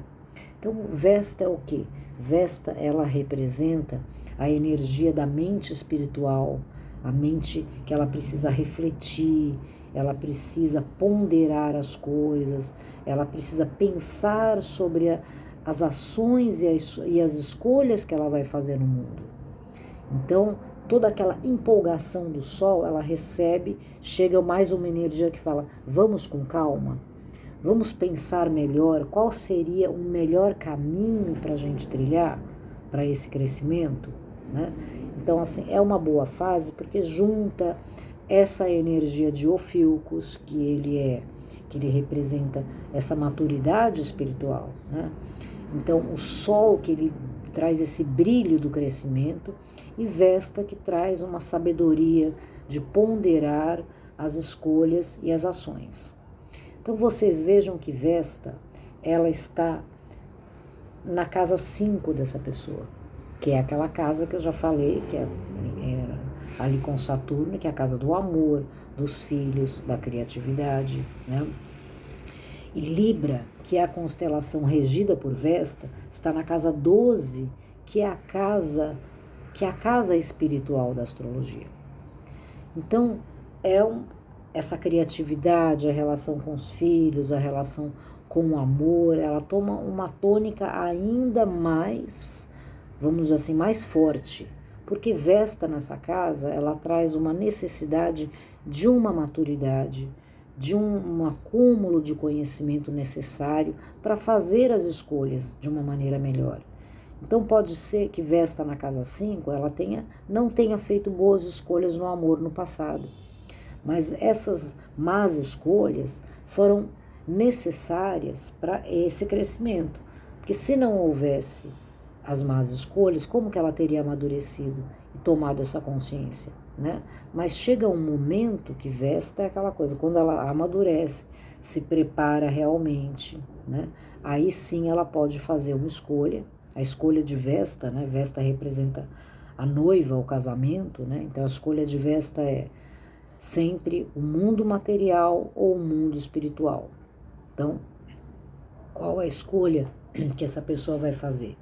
Então, Vesta é o quê? Vesta, ela representa a energia da mente espiritual, a mente que ela precisa refletir, ela precisa ponderar as coisas, ela precisa pensar sobre as ações e as escolhas que ela vai fazer no mundo. Então, toda aquela empolgação do Sol, ela recebe, chega mais uma energia que fala, vamos com calma, vamos pensar melhor qual seria o melhor caminho para a gente trilhar para esse crescimento, né? Então, assim, é uma boa fase porque junta essa energia de Ofiucus, que ele representa essa maturidade espiritual, né? Então, o Sol, que ele traz esse brilho do crescimento, e Vesta, que traz uma sabedoria de ponderar as escolhas e as ações. Então, vocês vejam que Vesta, ela está na casa 5 dessa pessoa, que é aquela casa que eu já falei, que é ali com Saturno, que é a casa do amor, dos filhos, da criatividade, né? E Libra, que é a constelação regida por Vesta, está na casa 12, que é a casa espiritual da astrologia. Então, essa criatividade, a relação com os filhos, a relação com o amor, ela toma uma tônica ainda mais, vamos dizer assim, mais forte. Porque Vesta nessa casa, ela traz uma necessidade de uma maturidade, de um acúmulo de conhecimento necessário para fazer as escolhas de uma maneira melhor. Então pode ser que Vesta na casa 5, ela não tenha feito boas escolhas no amor no passado. Mas essas más escolhas foram necessárias para esse crescimento. Porque se não houvesse as más escolhas, como que ela teria amadurecido e tomado essa consciência, né? Mas chega um momento que Vesta é aquela coisa, quando ela amadurece, se prepara realmente, né? Aí sim ela pode fazer uma escolha, a escolha de Vesta, né? Vesta representa a noiva, o casamento, né? Então a escolha de Vesta é sempre o mundo material ou o mundo espiritual. Então, qual a escolha que essa pessoa vai fazer?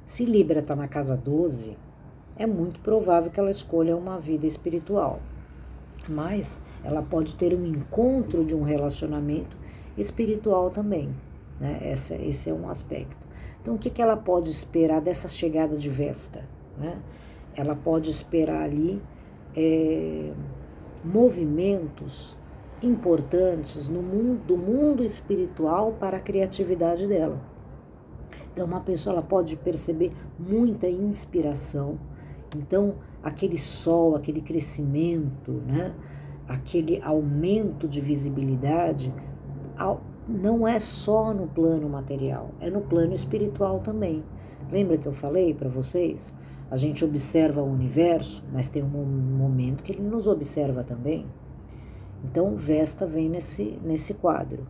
Se Libra está na casa 12, é muito provável que ela escolha uma vida espiritual. Mas ela pode ter um encontro de um relacionamento espiritual também, né? Esse é um aspecto. Então, o que ela pode esperar dessa chegada de Vesta, né? Ela pode esperar ali movimentos importantes do mundo espiritual para a criatividade dela. Então, uma pessoa ela pode perceber muita inspiração. Então, aquele sol, aquele crescimento, né? Aquele aumento de visibilidade, não é só no plano material, é no plano espiritual também. Lembra que eu falei para vocês? A gente observa o universo, mas tem um momento que ele nos observa também. Então, Vesta vem nesse quadro.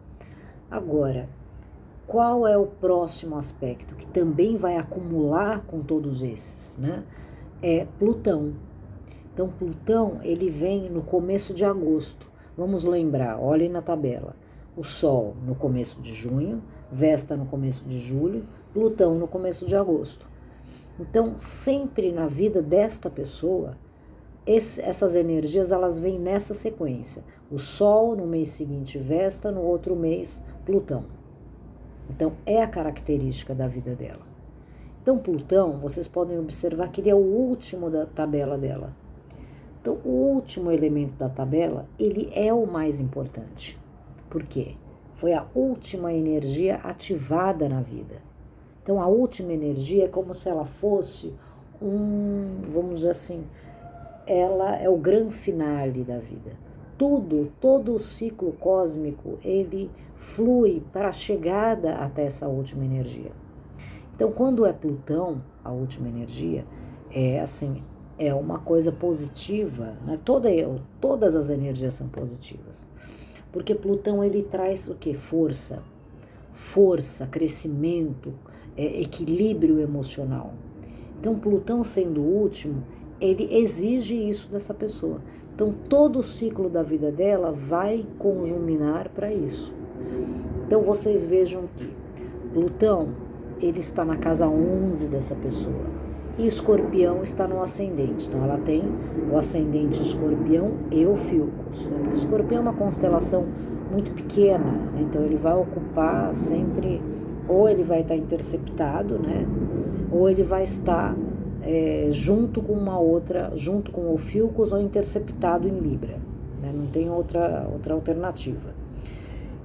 Agora, Qual é o próximo aspecto que também vai acumular com todos esses, né? É Plutão. Então, Plutão, ele vem no começo de agosto. Vamos lembrar, olhem na tabela. O Sol no começo de junho, Vesta no começo de julho, Plutão no começo de agosto. Então, sempre na vida desta pessoa, essas energias elas vêm nessa sequência. O Sol no mês seguinte, Vesta, no outro mês, Plutão. Então, é a característica da vida dela. Então, Plutão, vocês podem observar que ele é o último da tabela dela. Então, o último elemento da tabela, ele é o mais importante. Por quê? Foi a última energia ativada na vida. Então, a última energia é como se ela fosse vamos dizer assim, ela é o grande finale da vida. Todo o ciclo cósmico, ele flui para a chegada até essa última energia. Então, quando é Plutão, a última energia, é uma coisa positiva, né? Todas as energias são positivas. Porque Plutão, ele traz o quê? Força, crescimento, equilíbrio emocional. Então, Plutão sendo o último, ele exige isso dessa pessoa. Então, todo o ciclo da vida dela vai conjuminar para isso. Então, vocês vejam que Plutão, ele está na casa 11 dessa pessoa. E Escorpião está no ascendente. Então, ela tem o ascendente Escorpião e o Filcus. Né? Porque Escorpião é uma constelação muito pequena. Né? Então, ele vai ocupar sempre... Ou ele vai estar interceptado, né? Ou ele vai estar junto com uma outra... Junto com o Filcus ou interceptado em Libra. Né? Não tem outra alternativa.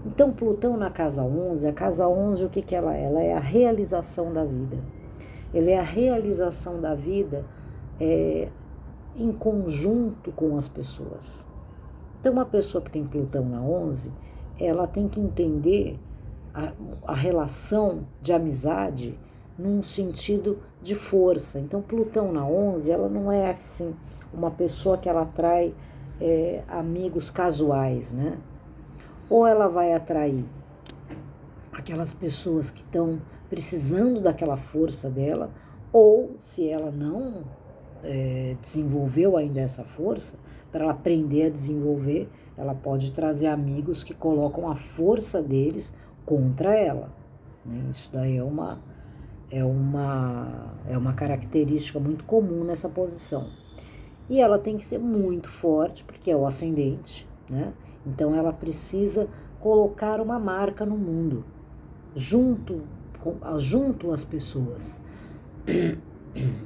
Então, Plutão na casa 11, a casa 11, o que ela é? Ela é a realização da vida. Ela é a realização da vida em conjunto com as pessoas. Então, uma pessoa que tem Plutão na 11, ela tem que entender a relação de amizade num sentido de força. Então, Plutão na 11, ela não é assim uma pessoa que ela atrai amigos casuais, né? Ou ela vai atrair aquelas pessoas que estão precisando daquela força dela, ou se ela não desenvolveu ainda essa força, para ela aprender a desenvolver, ela pode trazer amigos que colocam a força deles contra ela. Né? Isso daí é uma característica muito comum nessa posição. E ela tem que ser muito forte, porque é o ascendente, né? Então ela precisa colocar uma marca no mundo, junto às pessoas.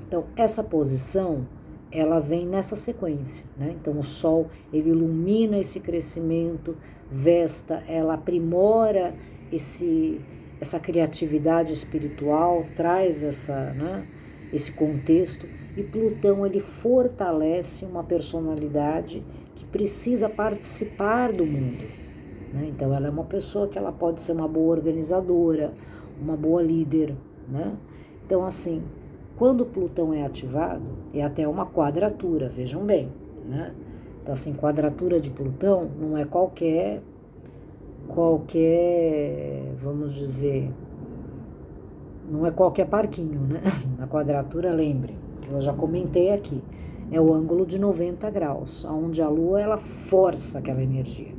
Então essa posição, ela vem nessa sequência, né? Então o Sol, ele ilumina esse crescimento, Vesta, ela aprimora essa criatividade espiritual, traz esse contexto, e Plutão, ele fortalece uma personalidade que precisa participar do mundo, né? Então ela é uma pessoa que ela pode ser uma boa organizadora, uma boa líder, né? Então assim, quando Plutão é ativado, é até uma quadratura, vejam bem, né? Então assim, quadratura de Plutão não é qualquer, vamos dizer, não é qualquer parquinho, né? A quadratura, lembre, que eu já comentei aqui, é o ângulo de 90 graus, onde a Lua, ela força aquela energia.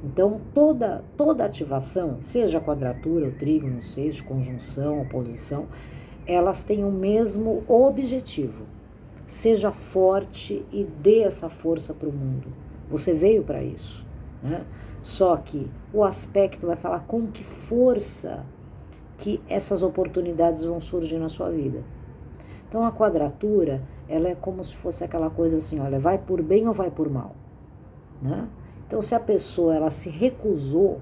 Então, toda ativação, seja quadratura, o trígono, sexto, conjunção, oposição, elas têm o mesmo objetivo. Seja forte e dê essa força para o mundo. Você veio para isso, né? Só que o aspecto vai falar com que força que essas oportunidades vão surgir na sua vida. Então, a quadratura, ela é como se fosse aquela coisa assim, olha, vai por bem ou vai por mal, né? Então, se a pessoa, ela se recusou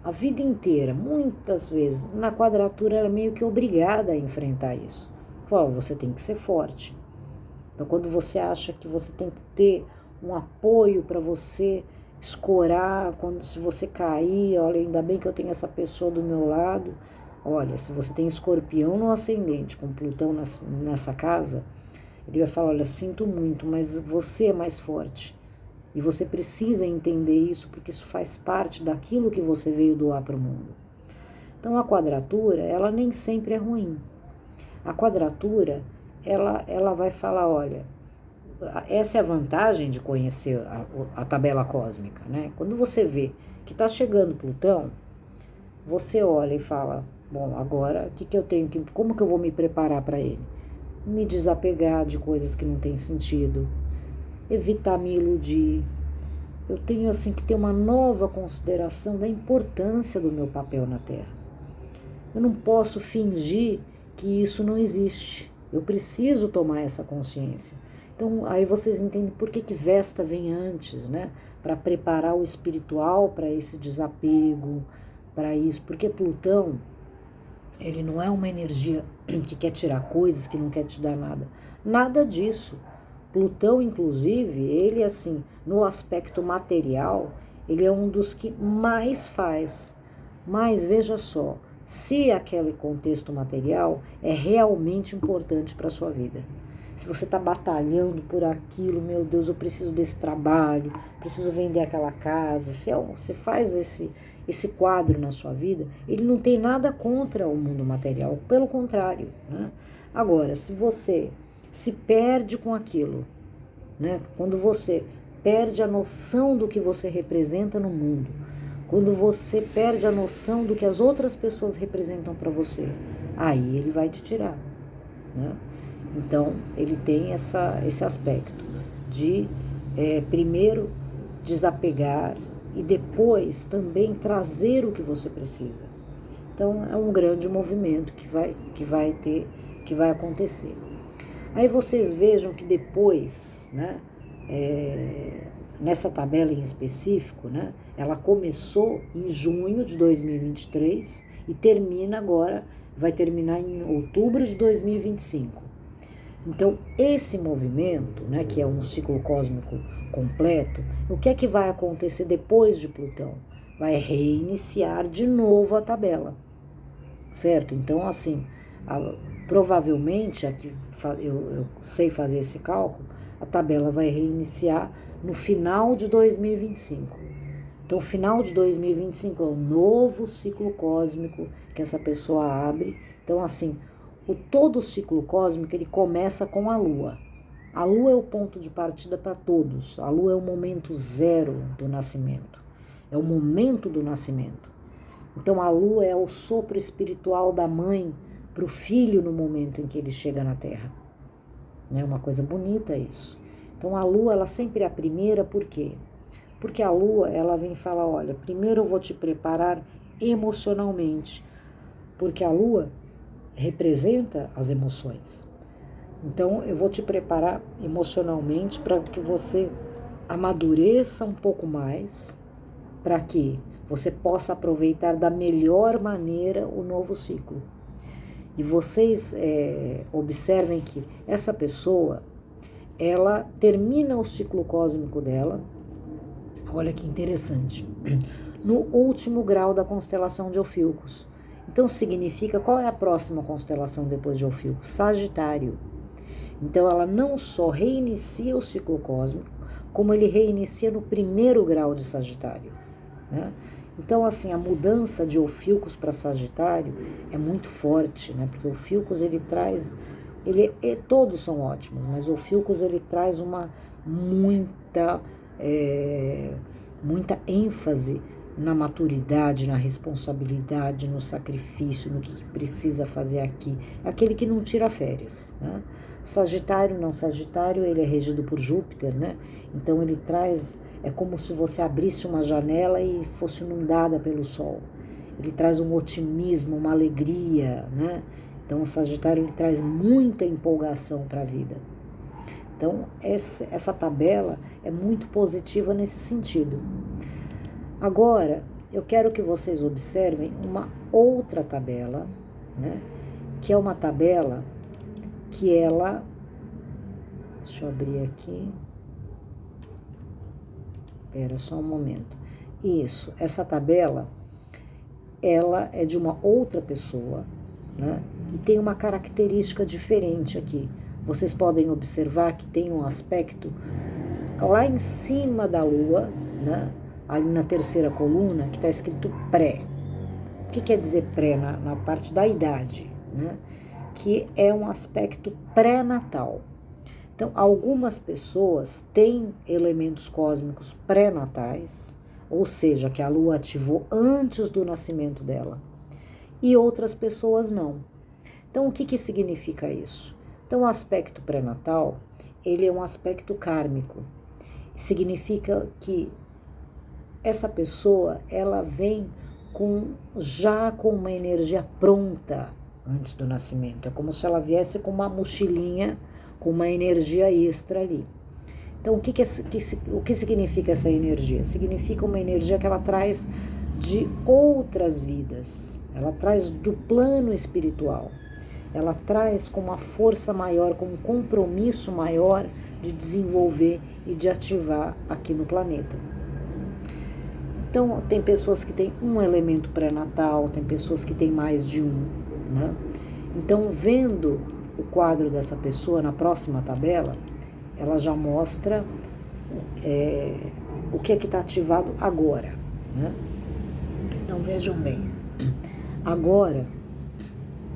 a vida inteira, muitas vezes, na quadratura, ela é meio que obrigada a enfrentar isso. Fala, você tem que ser forte. Então, quando você acha que você tem que ter um apoio para você escorar, se você cair, olha, ainda bem que eu tenho essa pessoa do meu lado. Olha, se você tem Escorpião no ascendente, com Plutão nessa casa, ele vai falar, olha, sinto muito, mas você é mais forte. E você precisa entender isso, porque isso faz parte daquilo que você veio doar para o mundo. Então a quadratura, ela nem sempre é ruim. A quadratura, ela vai falar, olha, essa é a vantagem de conhecer a tabela cósmica, né? Quando você vê que está chegando Plutão, você olha e fala, bom, agora o que eu tenho que, como que eu vou me preparar para ele? Me desapegar de coisas que não têm sentido, evitar me iludir. Eu tenho assim que ter uma nova consideração da importância do meu papel na Terra. Eu não posso fingir que isso não existe. Eu preciso tomar essa consciência. Então, aí vocês entendem por que Vesta vem antes, né? Para preparar o espiritual para esse desapego, para isso. Porque Plutão, ele não é uma energia que quer tirar coisas, que não quer te dar nada. Nada disso. Plutão, inclusive, ele assim, no aspecto material, ele é um dos que mais faz. Mas veja só, se aquele contexto material é realmente importante para a sua vida. Se você está batalhando por aquilo, meu Deus, eu preciso desse trabalho, preciso vender aquela casa, se você faz esse quadro na sua vida, ele não tem nada contra o mundo material, pelo contrário, né? Agora, se você se perde com aquilo, né? Quando você perde a noção do que você representa no mundo, quando você perde a noção do que as outras pessoas representam para você, aí ele vai te tirar, né? Então, ele tem esse aspecto de, primeiro, desapegar e depois também trazer o que você precisa. Então, é um grande movimento que vai acontecer. Aí vocês vejam que depois, né, nessa tabela em específico, né, ela começou em junho de 2023 e termina agora, vai terminar em outubro de 2025. Então, esse movimento, né, que é um ciclo cósmico completo, o que é que vai acontecer depois de Plutão? Vai reiniciar de novo a tabela, certo? Então, assim, provavelmente, aqui eu sei fazer esse cálculo, a tabela vai reiniciar no final de 2025. Então, final de 2025 é um novo ciclo cósmico que essa pessoa abre. Então, assim, todo o ciclo cósmico, ele começa com a Lua. A Lua é o ponto de partida para todos. A Lua é o momento zero do nascimento. É o momento do nascimento. Então, a Lua é o sopro espiritual da mãe para o filho no momento em que ele chega na Terra. É uma coisa bonita isso. Então, a Lua, ela sempre é a primeira, por quê? Porque a Lua, ela vem falar, olha, primeiro eu vou te preparar emocionalmente. Porque a Lua representa as emoções. Então, eu vou te preparar emocionalmente para que você amadureça um pouco mais, para que você possa aproveitar da melhor maneira o novo ciclo. E vocês observem que essa pessoa, ela termina o ciclo cósmico dela, olha que interessante, no último grau da constelação de Ophiuchus. Então significa, qual é a próxima constelação depois de Ophiuchus? Sagitário. Então ela não só reinicia o ciclo cósmico, como ele reinicia no primeiro grau de Sagitário, né? Então, assim, a mudança de Ophiuchus para Sagitário é muito forte, né? Porque o Ophiuchus, ele traz, todos são ótimos, mas o Ophiuchus, ele traz uma muita ênfase na maturidade, na responsabilidade, no sacrifício, no que precisa fazer aqui. Aquele que não tira férias, né? Sagitário, não, Sagitário, ele é regido por Júpiter, né? Então ele traz, é como se você abrisse uma janela e fosse inundada pelo sol. Ele traz um otimismo, uma alegria, né? Então o Sagitário, ele traz muita empolgação para a vida. Então essa tabela é muito positiva nesse sentido. Agora, eu quero que vocês observem uma outra tabela, né? Que é uma tabela que ela... Deixa eu abrir aqui. Espera só um momento. Isso, essa tabela, ela é de uma outra pessoa, né? E tem uma característica diferente aqui. Vocês podem observar que tem um aspecto lá em cima da Lua, né? Ali na terceira coluna, que está escrito pré. O que quer dizer pré na parte da idade, né? Que é um aspecto pré-natal. Então, algumas pessoas têm elementos cósmicos pré-natais, ou seja, que a Lua ativou antes do nascimento dela, e outras pessoas não. Então, o que significa isso? Então, o aspecto pré-natal, ele é um aspecto kármico. Significa que essa pessoa, ela vem já com uma energia pronta antes do nascimento. É como se ela viesse com uma mochilinha, com uma energia extra ali. Então, o que significa essa energia? Significa uma energia que ela traz de outras vidas. Ela traz do plano espiritual. Ela traz com uma força maior, com um compromisso maior de desenvolver e de ativar aqui no planeta. Então, tem pessoas que têm um elemento pré-natal, tem pessoas que têm mais de um, né? Então, vendo o quadro dessa pessoa na próxima tabela, ela já mostra o que é que está ativado agora, né? Então, vejam bem, agora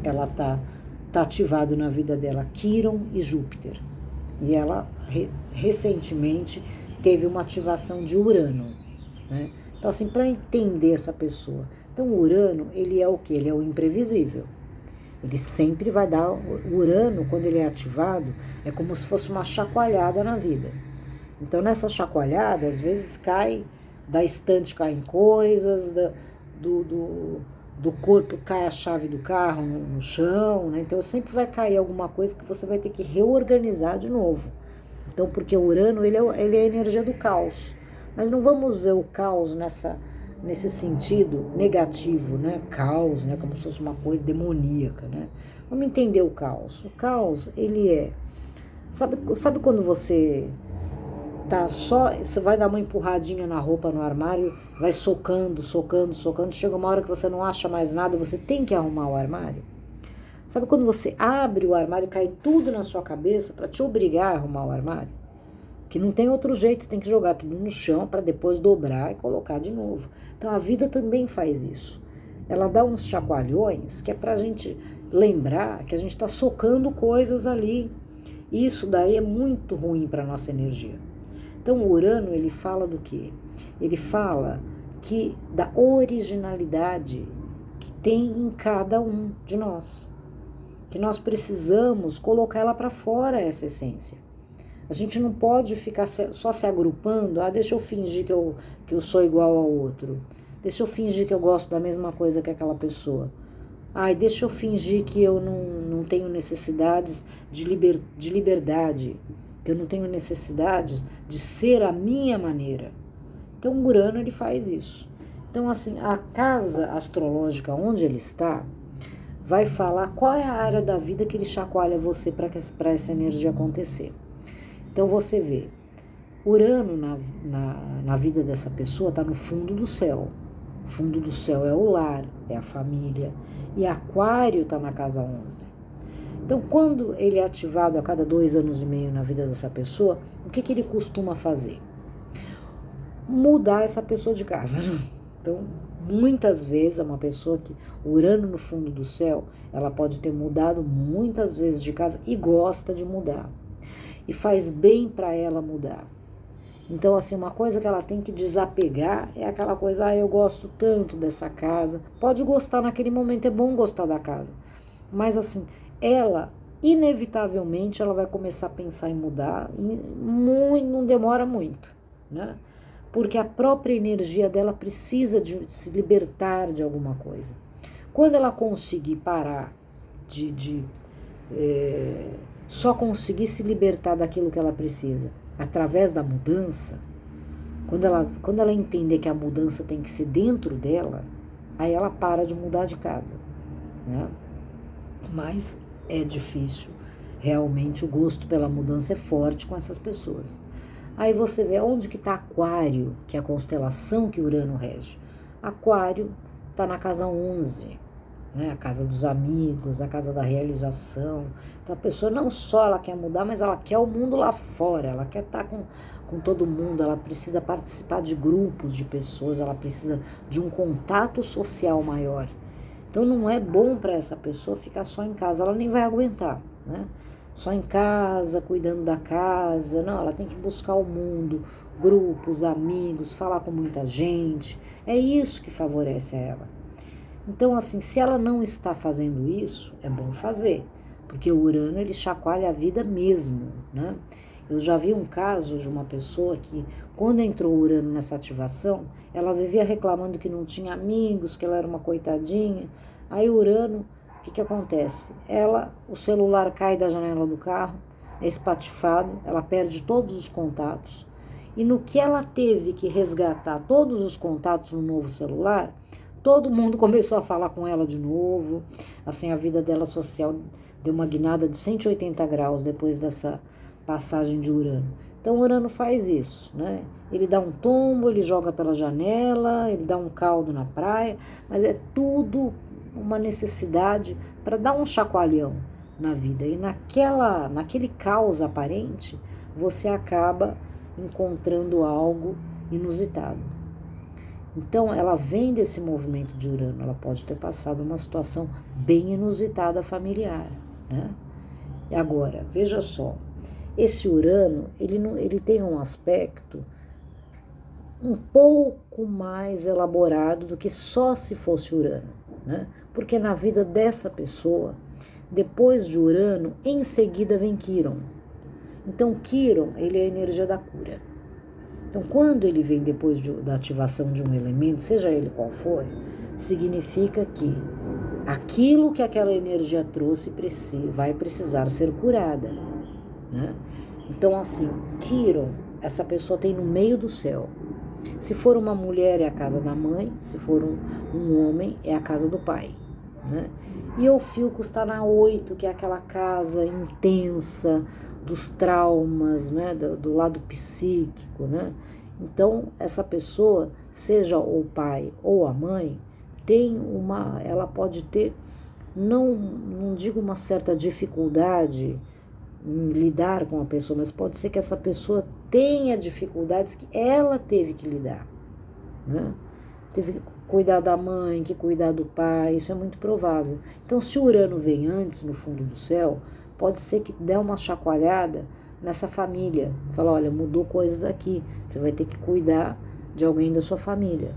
ela está ativado na vida dela Quirón e Júpiter, e ela recentemente teve uma ativação de Urano, né? Então, assim, para entender essa pessoa, então o Urano, ele é o quê? Ele é o imprevisível. Ele sempre vai dar, o Urano, quando ele é ativado, é como se fosse uma chacoalhada na vida. Então, nessa chacoalhada, às vezes da estante caem coisas, do corpo cai a chave do carro no chão, né? Então, sempre vai cair alguma coisa que você vai ter que reorganizar de novo. Então, porque o Urano, ele é a energia do caos. Mas não vamos ver o caos nesse sentido negativo, né? Caos, né? Como se fosse uma coisa demoníaca, né? Vamos entender o caos. O caos, ele é... Sabe quando você você vai dar uma empurradinha na roupa no armário, vai socando, chega uma hora que você não acha mais nada, você tem que arrumar o armário? Sabe quando você abre o armário e cai tudo na sua cabeça para te obrigar a arrumar o armário? Que não tem outro jeito, você tem que jogar tudo no chão para depois dobrar e colocar de novo. Então a vida também faz isso. Ela dá uns chacoalhões que é para a gente lembrar que a gente está socando coisas ali. Isso daí é muito ruim para a nossa energia. Então o Urano, ele fala do quê? Ele fala da originalidade que tem em cada um de nós. Que nós precisamos colocar ela para fora, essa essência. A gente não pode ficar só se agrupando. Deixa eu fingir que eu sou igual ao outro. Deixa eu fingir que eu gosto da mesma coisa que aquela pessoa. Deixa eu fingir que eu não tenho necessidades de liberdade. Que eu não tenho necessidades de ser a minha maneira. Então, o Urano, ele faz isso. Então, assim, a casa astrológica onde ele está vai falar qual é a área da vida que ele chacoalha você para essa energia acontecer. Então você vê, Urano na vida dessa pessoa está no fundo do céu. O fundo do céu é o lar, é a família. E Aquário está na casa 11. Então, quando ele é ativado a cada 2 anos e meio na vida dessa pessoa, o que ele costuma fazer? Mudar essa pessoa de casa. Então, muitas vezes, uma pessoa que Urano no fundo do céu, ela pode ter mudado muitas vezes de casa e gosta de mudar. E faz bem para ela mudar. Então, assim, uma coisa que ela tem que desapegar é aquela coisa, eu gosto tanto dessa casa. Pode gostar naquele momento, é bom gostar da casa. Mas, assim, ela, inevitavelmente, ela vai começar a pensar em mudar. E não demora muito, né? Porque a própria energia dela precisa de se libertar de alguma coisa. Quando ela conseguir parar só conseguir se libertar daquilo que ela precisa através da mudança, quando ela entender que a mudança tem que ser dentro dela, aí ela para de mudar de casa, né? Mas é difícil, realmente o gosto pela mudança é forte com essas pessoas. Aí você vê onde que está Aquário, que é a constelação que Urano rege. Aquário está na casa 11, né? A casa dos amigos, a casa da realização. Então a pessoa não só ela quer mudar, mas ela quer o mundo lá fora, ela quer estar com todo mundo, ela precisa participar de grupos de pessoas, ela precisa de um contato social maior. Então não é bom para essa pessoa ficar só em casa, ela nem vai aguentar, né? Só em casa, cuidando da casa, não, ela tem que buscar o mundo, grupos, amigos, falar com muita gente, é isso que favorece a ela. Então, assim, se ela não está fazendo isso, é bom fazer, porque o Urano, ele chacoalha a vida mesmo, né? Eu já vi um caso de uma pessoa que, quando entrou o Urano nessa ativação, ela vivia reclamando que não tinha amigos, que ela era uma coitadinha. Aí o Urano, o que acontece? O celular cai da janela do carro, é espatifado, ela perde todos os contatos. E no que ela teve que resgatar todos os contatos no novo celular, todo mundo começou a falar com ela de novo. Assim, a vida dela social deu uma guinada de 180 graus depois dessa passagem de Urano. Então, Urano faz isso, né? Ele dá um tombo, ele joga pela janela, ele dá um caldo na praia, mas é tudo uma necessidade para dar um chacoalhão na vida. E naquele caos aparente, você acaba encontrando algo inusitado. Então, ela vem desse movimento de Urano, ela pode ter passado uma situação bem inusitada familiar, né? Agora, veja só, esse Urano, ele tem um aspecto um pouco mais elaborado do que só se fosse Urano, né? Porque na vida dessa pessoa, depois de Urano, em seguida vem Quiron. Então, Quiron, ele é a energia da cura. Então, quando ele vem depois da ativação de um elemento, seja ele qual for, significa que aquilo que aquela energia trouxe vai precisar ser curada, né? Então, assim, Quiron, essa pessoa tem no meio do céu. Se for uma mulher, é a casa da mãe. Se for um homem, é a casa do pai, né? E o Filco está na 8, que é aquela casa intensa dos traumas, né? Do lado psíquico, né? Então, essa pessoa, seja o pai ou a mãe, ela pode ter, não digo uma certa dificuldade em lidar com a pessoa, mas pode ser que essa pessoa tenha dificuldades que ela teve que lidar, né? Teve que cuidar da mãe, que cuidar do pai, isso é muito provável. Então, se o Urano vem antes no fundo do céu, pode ser que dê uma chacoalhada nessa família. Fala, olha, mudou coisas aqui, você vai ter que cuidar de alguém da sua família,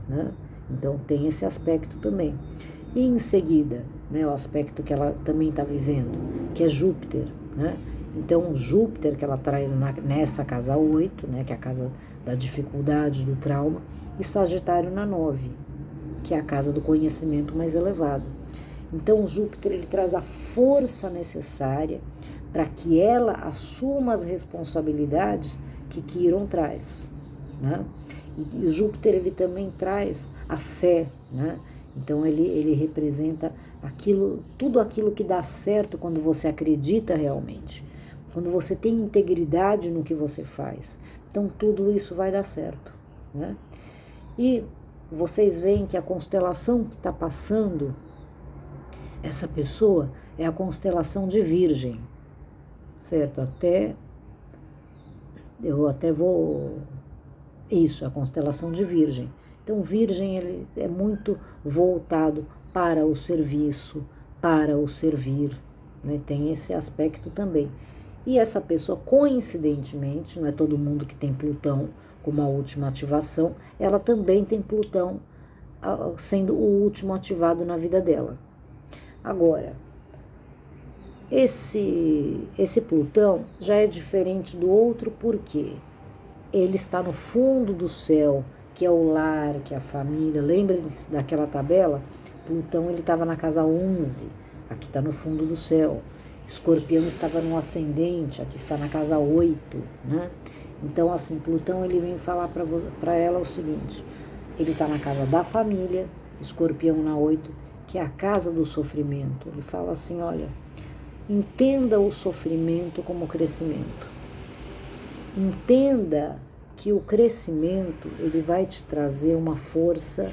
né? Então, tem esse aspecto também. E em seguida, né, o aspecto que ela também está vivendo, que é Júpiter, né? Então, Júpiter, que ela traz nessa casa 8, né, que é a casa da dificuldade, do trauma, e Sagitário na 9, que é a casa do conhecimento mais elevado. Então, Júpiter, ele traz a força necessária para que ela assuma as responsabilidades que Quiron traz, né? E o Júpiter, ele também traz a fé, né? Então, ele representa tudo aquilo que dá certo quando você acredita realmente, quando você tem integridade no que você faz. Então, tudo isso vai dar certo, né? E vocês veem que a constelação que está passando essa pessoa é a constelação de Virgem, certo? Eu até vou... Isso, a constelação de Virgem. Então, Virgem, ele é muito voltado para o serviço, para o servir, né? Tem esse aspecto também. E essa pessoa, coincidentemente, não é todo mundo que tem Plutão como a última ativação, ela também tem Plutão sendo o último ativado na vida dela. Agora, esse Plutão já é diferente do outro porque ele está no fundo do céu, que é o lar, que é a família. Lembrem-se daquela tabela? Plutão, ele estava na casa 11, aqui está no fundo do céu. Escorpião estava no ascendente, aqui está na casa 8, né? Então, assim, Plutão, ele vem falar para ela o seguinte: ele está na casa da família, Escorpião na 8, que é a casa do sofrimento. Ele fala assim, olha, entenda o sofrimento como crescimento. Entenda que o crescimento, ele vai te trazer uma força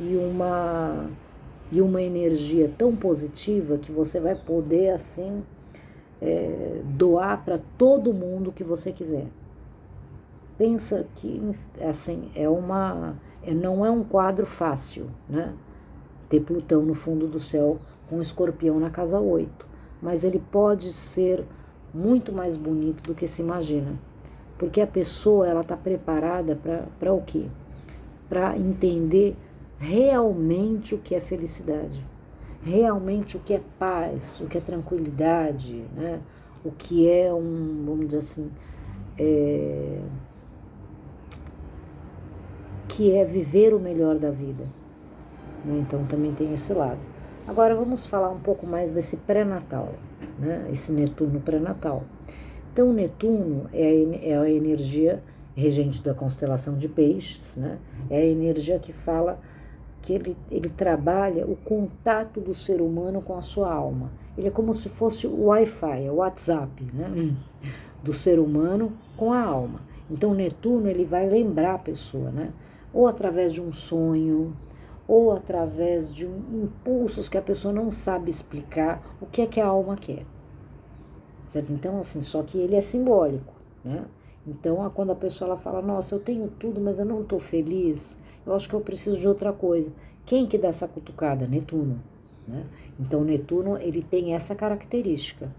e uma energia tão positiva que você vai poder, assim, doar para todo mundo que você quiser. Pensa que, assim, não é um quadro fácil, né? ter Plutão no fundo do céu com Escorpião na casa 8. Mas ele pode ser muito mais bonito do que se imagina. Porque a pessoa, ela está preparada para o quê? Para entender realmente o que é felicidade. Realmente o que é paz, o que é tranquilidade, né? O que é vamos dizer assim, que é viver o melhor da vida. Né? Então também tem esse lado. Agora vamos falar um pouco mais desse pré-natal, né? Esse Netuno pré-natal. Então, Netuno é a energia regente da constelação de Peixes, né? É a energia que fala que ele trabalha o contato do ser humano com a sua alma. Ele é como se fosse o Wi-Fi, o WhatsApp, né? Do ser humano com a alma. Então, Netuno, ele vai lembrar a pessoa, né? Ou através de um sonho, ou através de impulsos que a pessoa não sabe explicar o que é que a alma quer. Certo? Então, assim, só que ele é simbólico, né? Então, quando a pessoa ela fala, nossa, eu tenho tudo, mas eu não estou feliz, eu acho que eu preciso de outra coisa. Quem que dá essa cutucada? Netuno, né? Então, Netuno, ele tem essa característica.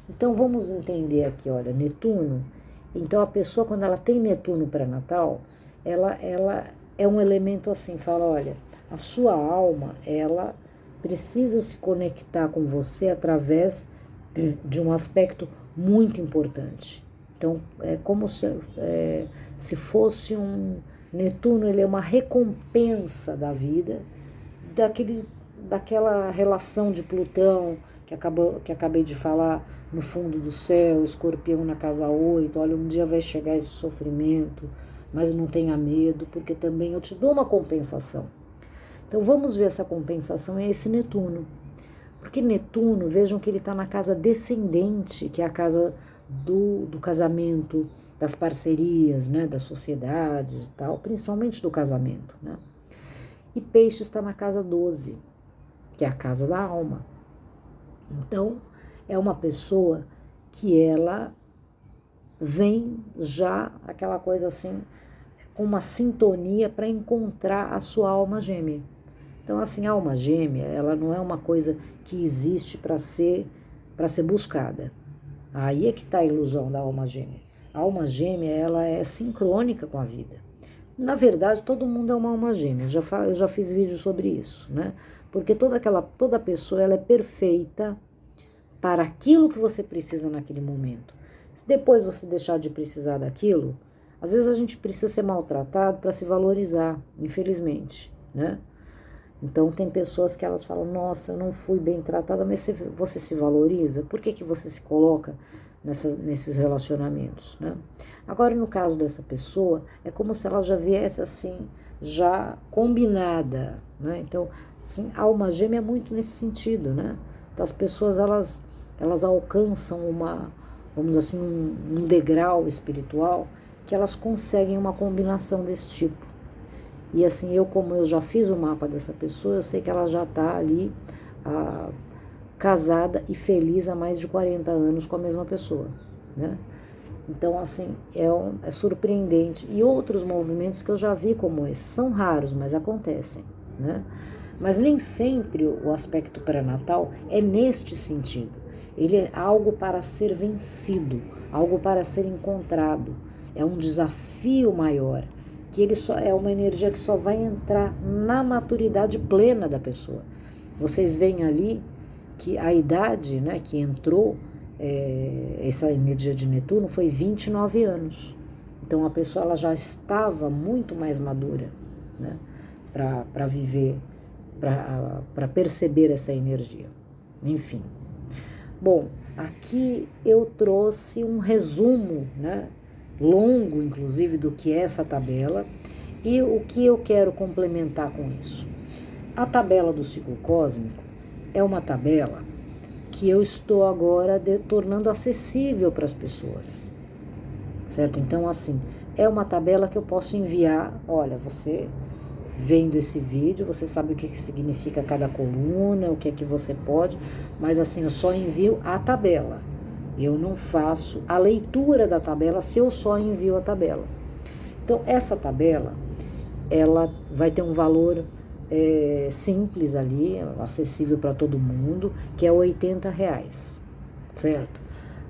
Então, vamos entender aqui, olha, Netuno, então a pessoa, quando ela tem Netuno pré-natal, ela é um elemento assim, fala, olha, a sua alma, ela precisa se conectar com você através de um aspecto muito importante. Então, é como se fosse Netuno, ele é uma recompensa da vida, daquela relação de Plutão, que acabei de falar, no fundo do céu, Escorpião na casa 8, olha, um dia vai chegar esse sofrimento, mas não tenha medo, porque também eu te dou uma compensação. Então, vamos ver essa compensação, é esse Netuno. Porque Netuno, vejam que ele está na casa descendente, que é a casa do casamento, das parcerias, né, das sociedades e tal, principalmente do casamento, né? E Peixe está na casa 12, que é a casa da alma. Então, é uma pessoa que ela vem já, aquela coisa assim, com uma sintonia para encontrar a sua alma gêmea. Então, assim, a alma gêmea, ela não é uma coisa que existe para ser buscada. Aí é que está a ilusão da alma gêmea. A alma gêmea, ela é sincrônica com a vida. Na verdade, todo mundo é uma alma gêmea. Eu já fiz vídeo sobre isso, né? Porque toda pessoa, ela é perfeita para aquilo que você precisa naquele momento. Se depois você deixar de precisar daquilo, às vezes a gente precisa ser maltratado para se valorizar, infelizmente, né? Então, tem pessoas que elas falam, nossa, eu não fui bem tratada, mas você se valoriza? Por que você se coloca nesses relacionamentos, né? Agora, no caso dessa pessoa, é como se ela já viesse assim, já combinada, né? Então, assim, a alma gêmea é muito nesse sentido, né? Então, as pessoas, elas alcançam vamos dizer assim, um degrau espiritual que elas conseguem uma combinação desse tipo. E assim, como eu já fiz o mapa dessa pessoa, eu sei que ela já está ali casada e feliz há mais de 40 anos com a mesma pessoa, né? Então, assim, é surpreendente. E outros movimentos que eu já vi como esse, são raros, mas acontecem, né? Mas nem sempre o aspecto pré-natal é neste sentido. Ele é algo para ser vencido, algo para ser encontrado. É um desafio maior, que ele só é uma energia que só vai entrar na maturidade plena da pessoa. Vocês veem ali que a idade, né, que entrou, essa energia de Netuno, foi 29 anos. Então a pessoa ela já estava muito mais madura, né, para viver, para perceber essa energia. Enfim. Bom, aqui eu trouxe um resumo, né, longo, inclusive, do que é essa tabela e o que eu quero complementar com isso. A tabela do ciclo cósmico é uma tabela que eu estou agora tornando acessível para as pessoas, certo? Então, assim, é uma tabela que eu posso enviar, olha, você vendo esse vídeo, você sabe o que significa cada coluna, o que é que você pode, mas assim, eu só envio a tabela. Eu não faço a leitura da tabela se eu só envio a tabela. Então, essa tabela, ela vai ter um valor simples ali, acessível para todo mundo, que é R$ 80, certo?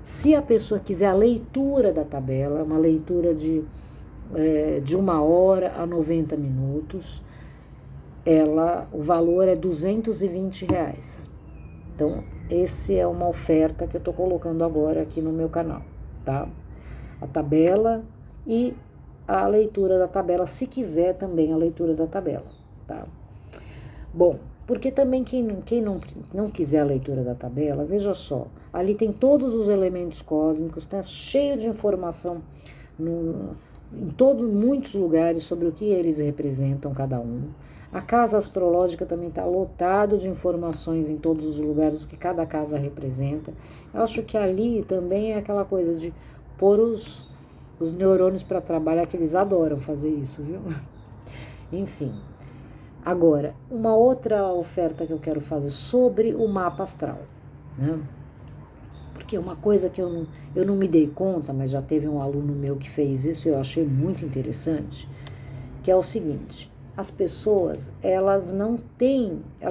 Se a pessoa quiser a leitura da tabela, uma leitura de 1 hora a 90 minutos, o valor é R$ 220. Então, essa é uma oferta que eu estou colocando agora aqui no meu canal, tá? A tabela e a leitura da tabela, se quiser também a leitura da tabela, tá? Bom, porque também quem não quiser a leitura da tabela, veja só, ali tem todos os elementos cósmicos, tá cheio de informação em muitos lugares sobre o que eles representam cada um. A casa astrológica também está lotado de informações em todos os lugares, o que cada casa representa. Eu acho que ali também é aquela coisa de pôr os neurônios para trabalhar, que eles adoram fazer isso, viu? Enfim. Agora, uma outra oferta que eu quero fazer sobre o mapa astral, né? Porque uma coisa que eu não me dei conta, mas já teve um aluno meu que fez isso e eu achei muito interessante, que é o seguinte: as pessoas, elas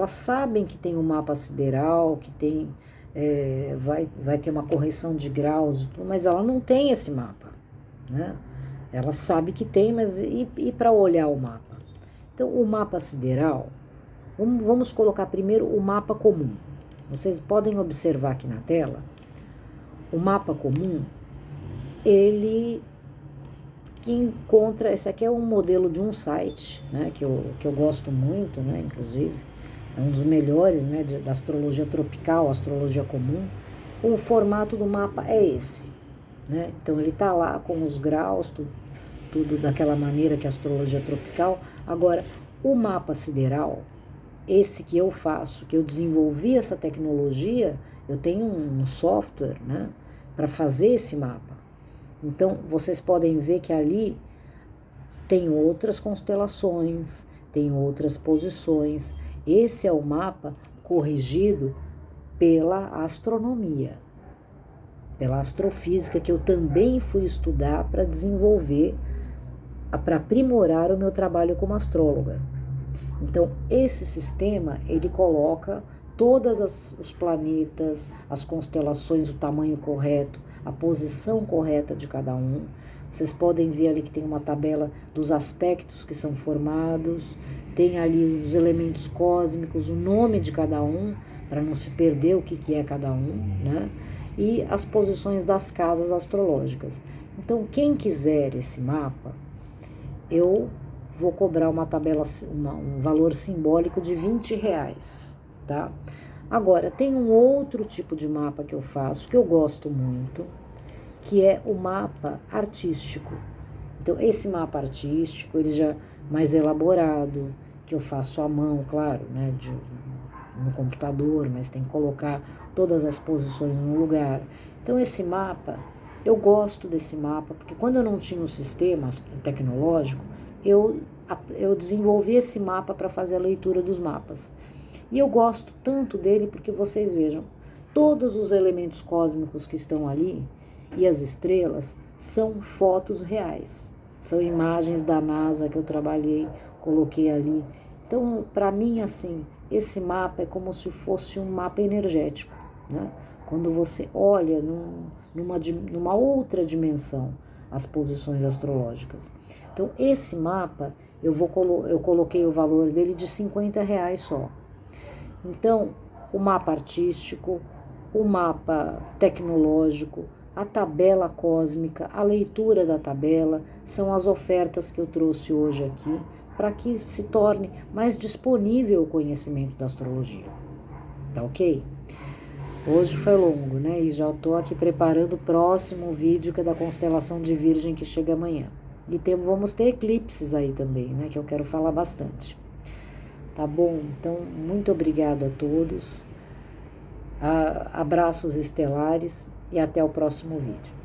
sabem que tem um mapa sideral, que tem, vai ter uma correção de graus, mas ela não tem esse mapa, né? Ela sabe que tem, mas e para olhar o mapa? Então, o mapa sideral, vamos colocar primeiro o mapa comum. Vocês podem observar aqui na tela, o mapa comum, ele encontra, esse aqui é um modelo de um site, né, que eu gosto muito, né, inclusive, é um dos melhores, né, da astrologia tropical, astrologia comum. O formato do mapa é esse, né? Então ele está lá com os graus, tudo daquela maneira que a astrologia tropical. Agora, o mapa sideral, esse que eu faço, que eu desenvolvi essa tecnologia, eu tenho um software, né, para fazer esse mapa. Então, vocês podem ver que ali tem outras constelações, tem outras posições. Esse é o mapa corrigido pela astronomia, pela astrofísica, que eu também fui estudar para desenvolver, para aprimorar o meu trabalho como astróloga. Então, esse sistema, ele coloca todos os planetas, as constelações, o tamanho correto, a posição correta de cada um. Vocês podem ver ali que tem uma tabela dos aspectos que são formados, tem ali os elementos cósmicos, o nome de cada um, para não se perder o que é cada um, né? E as posições das casas astrológicas. Então, quem quiser esse mapa, eu vou cobrar uma tabela, um valor simbólico de R$ 20, tá? Agora, tem um outro tipo de mapa que eu faço, que eu gosto muito, que é o mapa artístico. Então, esse mapa artístico, ele já mais elaborado, que eu faço à mão, claro, né, no computador, mas tem que colocar todas as posições no lugar. Então, esse mapa, eu gosto desse mapa, porque quando eu não tinha um sistema tecnológico, eu desenvolvi esse mapa para fazer a leitura dos mapas. E eu gosto tanto dele porque vocês vejam, todos os elementos cósmicos que estão ali e as estrelas são fotos reais. São imagens da NASA que eu trabalhei, coloquei ali. Então, para mim, assim, esse mapa é como se fosse um mapa energético, né? Quando você olha numa outra dimensão as posições astrológicas. Então, esse mapa, eu coloquei o valor dele de R$ 50 só. Então, o mapa artístico, o mapa tecnológico, a tabela cósmica, a leitura da tabela, são as ofertas que eu trouxe hoje aqui, para que se torne mais disponível o conhecimento da astrologia. Tá ok? Hoje foi longo, né? E já estou aqui preparando o próximo vídeo, que é da constelação de Virgem, que chega amanhã. E vamos ter eclipses aí também, né? Que eu quero falar bastante. Tá bom? Então, muito obrigada a todos. Abraços estelares e até o próximo vídeo.